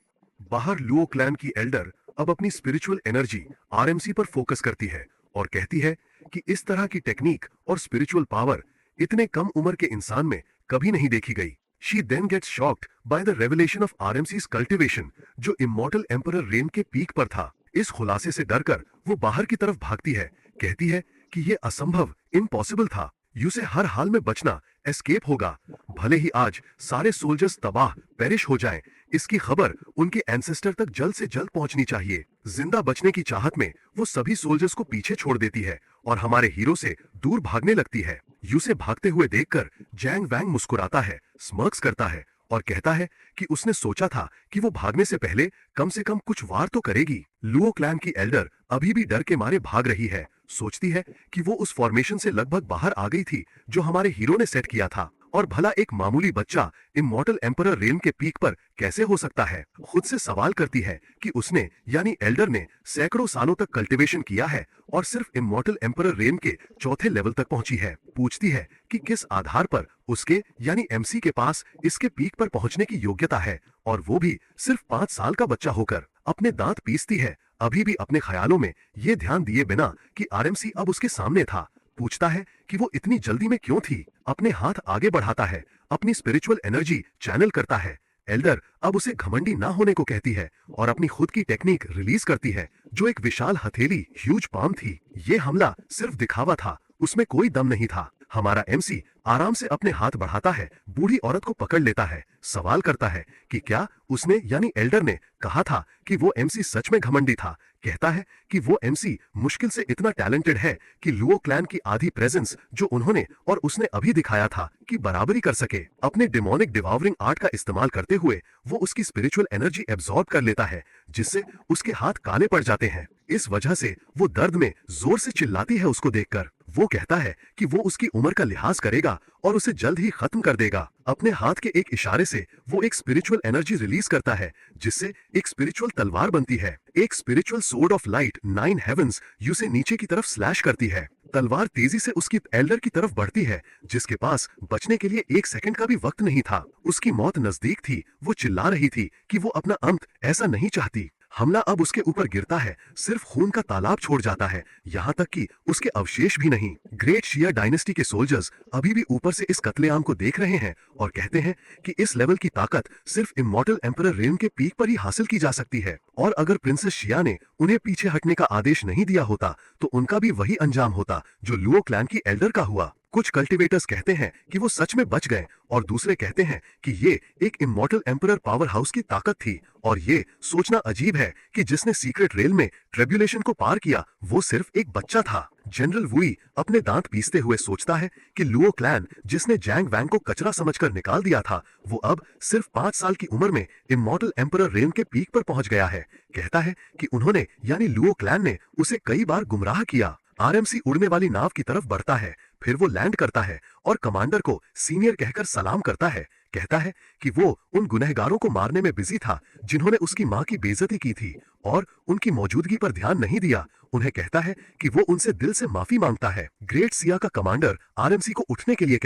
बाहर लुओ क्लैन की एल्डर अब अपनी स्पिरिचुअल एनर्जी आरएमसी पर फोकस करती है और कहती है कि इस तरह की टेक्निक और स्पिरिचुअल पावर इतने कम उम्र के इंसान में कभी नहीं देखी गई। She then gets shocked by the revelation of RMC's cultivation, जो इमॉर्टल एम्परर रेन के पीक पर था। इस खुलासे से डरकर वो बाहर की तरफ भागती है, कहती है कि ये असंभव, इम्पॉसिबल था। उसे हर हाल में बचना, एस्केप होगा, भले ही आज सारे सोल्जर्स तबाह पेरिश हो जाएं। इसकी खबर उनके एंसेस्टर तक जल्द से जल्द पहुंचनी चाहिए। जिंदा बचने की चाहत में वो सभी सोल्जर्स को पीछे छोड़ देती है और हमारे हीरो से दूर भागने लगती है। यूसे भागते हुए देखकर जैंग वैंग मुस्कुराता है, स्मर्क्स करता है और कहता है कि उसने सोचा था कि वो भागने से पहले कम से कम कुछ वार तो करेगी। लुओ क्लैन की एल्डर अभी भी डर के मारे भाग रही है। सोचती है कि वो उस फॉर्मेशन से लगभग बाहर आ गई थी जो हमारे हीरो ने सेट किया था, और भला एक मामूली बच्चा इमॉर्टल एम्परर रेन के पीक पर कैसे हो सकता है। खुद से सवाल करती है कि उसने यानी एल्डर ने सैकड़ों सालों तक कल्टीवेशन किया है और सिर्फ इमॉर्टल एम्परर रेन के चौथे लेवल तक पहुंची है। पूछती है कि किस आधार पर उसके यानी एमसी के पास इसके पीक पर पहुंचने की योग्यता है, और वो भी सिर्फ 5 साल का बच्चा होकर। अपने दांत पीसती है, अभी भी अपने ख्यालों में ये ध्यान दिए बिना कि आरएमसी अब उसके सामने था। पूछता है कि वो इतनी जल्दी में क्यों थी। अपने हाथ आगे बढ़ाता है, अपनी स्पिरिचुअल एनर्जी चैनल करता है। एल्डर अब उसे घमंडी ना होने को कहती है और अपनी खुद की टेक्निक रिलीज करती है, जो एक विशाल हथेली ह्यूज पाम थी। ये हमला सिर्फ दिखावा था, उसमें कोई दम नहीं था। हमारा एमसी आराम से अपने हाथ बढ़ाता है, बूढ़ी औरत को पकड़ लेता है, सवाल करता है कि क्या उसने यानी एल्डर ने कहा था कि वो एमसी सच में घमंडी था। कहता है कि वो एमसी मुश्किल से इतना टैलेंटेड है कि लुओ क्लैन की आधी प्रेजेंस जो उन्होंने और उसने अभी दिखाया था कि बराबरी कर सके। अपने डिमोनिक डिवावरिंग आर्ट का इस्तेमाल करते हुए वो उसकी स्पिरिचुअल एनर्जी एब्जॉर्ब कर लेता है, जिससे उसके हाथ काले पड़ जाते हैं। इस वजह से वो दर्द में जोर से चिल्लाती है उसको देखकर। वो कहता है कि वो उसकी उम्र का लिहाज करेगा और उसे जल्द ही खत्म कर देगा। अपने हाथ के एक इशारे से वो एक स्पिरिचुअल एनर्जी रिलीज करता है, जिससे एक स्पिरिचुअल तलवार बनती है। एक spiritual sword of light 9 heavens उसे नीचे की तरफ स्लैश करती है। तलवार तेजी से उसकी एल्डर की तरफ बढ़ती है, जिसके पास बचने के लिए 1 सेकंड का भी वक्त नहीं था। उसकी मौत नजदीक थी। वो चिल्ला रही थी कि वो अपना अंत ऐसा नहीं चाहती। हमला अब उसके ऊपर गिरता है, सिर्फ खून का तालाब छोड़ जाता है, यहाँ तक कि उसके अवशेष भी नहीं। ग्रेट शिया डायनेस्टी के सोल्जर्स अभी भी ऊपर से इस कत्लेआम को देख रहे हैं और कहते हैं कि इस लेवल की ताकत सिर्फ इमॉर्टल एम्परर रेन के पीक पर ही हासिल की जा सकती है, और अगर प्रिंसेस शिया ने उन्हें पीछे हटने का आदेश नहीं दिया होता तो उनका भी वही अंजाम होता जो लुओ क्लैन की एल्डर का हुआ। कुछ कल्टीवेटर्स कहते हैं कि वो सच में बच गए, और दूसरे कहते हैं कि ये एक इमॉर्टल एम्परर पावर हाउस की ताकत थी। और ये सोचना अजीब है कि जिसने सीक्रेट रेल में ट्रिब्यूलेशन को पार किया वो सिर्फ एक बच्चा था। जनरल वुई अपने दांत पीसते हुए सोचता है कि लुओ क्लैन, जिसने जैंग वैंग को कचरा समझकर निकाल दिया था, वो अब सिर्फ 5 साल की उम्र में इमॉर्टल एम्परर रेन के पीक पर पहुंच गया है। कहता है कि उन्होंने यानी लुओ क्लैन ने उसे कई बार गुमराह किया। आरएमसी उड़ने वाली नाव की तरफ बढ़ता है, फिर वो लैंड करता है और कमांडर को सीनियर कहकर सलाम करता है। कहता है कि वो उन गुनहगारों को मारने में बिजी था जिन्होंने उसकी मां की बेइज्जती की थी और उनकी मौजूदगी पर ध्यान नहीं दिया। उन्हें कहता है कि वो उनसे दिल से माफी मांगता है। ग्रेट सिया का कमांडर आरएमसी को उठने के लिए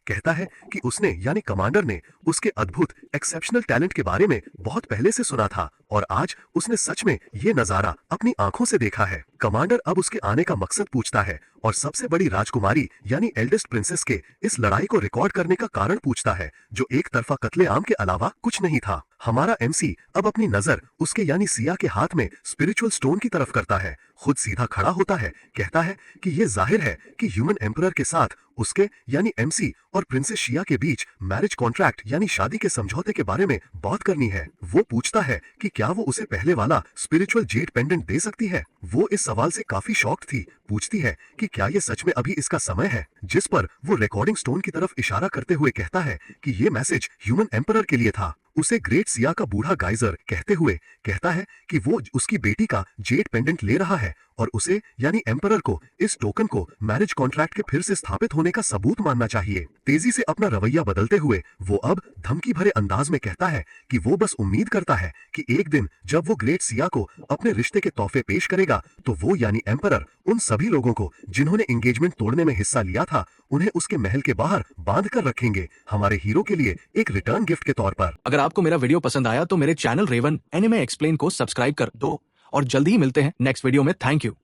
कहता है कि उसने यानी कमांडर ने उसके अद्भुत एक्सेप्शनल टैलेंट के बारे में बहुत पहले से सुना था और आज उसने सच में ये नजारा अपनी आंखों से देखा है। कमांडर अब उसके आने का मकसद पूछता है और सबसे बड़ी राजकुमारी यानी एल्डेस्ट प्रिंसेस के इस लड़ाई को रिकॉर्ड करने का कारण पूछता है, जो एक तरफा कत्लेआम के अलावा कुछ नहीं था। हमारा एमसी अब अपनी नजर उसके यानी सिया के हाथ में स्पिरिचुअल स्टोन की तरफ करता है। खुद सीधा खड़ा होता है, कहता है कि यह जाहिर है कि ह्यूमन एम्परर के साथ उसके यानी एमसी और प्रिंसेस शिया के बीच मैरिज कॉन्ट्रैक्ट यानी शादी के समझौते के बारे में बात करनी है। वो पूछता है कि क्या वो उसे पहले वाला स्पिरिचुअल जेड पेंडेंट दे सकती है। वो इस सवाल से काफी शॉक्ड थी। पूछती है कि क्या ये सच में अभी इसका समय है, जिस पर वो रिकॉर्डिंग स्टोन की तरफ इशारा करते हुए कहता है कि ये मैसेज ह्यूमन एम्परर के लिए था। उसे ग्रेट सिया का बूढ़ा गाइजर कहते हुए कहता है कि वो उसकी बेटी का जेड पेंडेंट ले रहा है और उसे यानी एम्परर को इस टोकन को मैरिज कॉन्ट्रैक्ट के फिर से स्थापित होने का सबूत मानना चाहिए। तेजी से अपना रवैया बदलते हुए वो अब धमकी भरे अंदाज में कहता है कि वो बस उम्मीद करता है कि एक दिन जब वो ग्रेट सिया को अपने रिश्ते के तोहफे पेश करेगा तो वो यानी एम्परर उन सभी लोगों को जिन्होंने एंगेजमेंट तोड़ने में हिस्सा लिया था उन्हें उसके महल के बाहर बांध कर रखेंगे, हमारे हीरो के लिए एक रिटर्न गिफ्ट के तौर पर। अगर आपको मेरा वीडियो पसंद आया तो मेरे चैनल रेवन एनिमे एक्सप्लेन को सब्सक्राइब कर दो और जल्दी ही मिलते हैं नेक्स्ट वीडियो में। Thank you.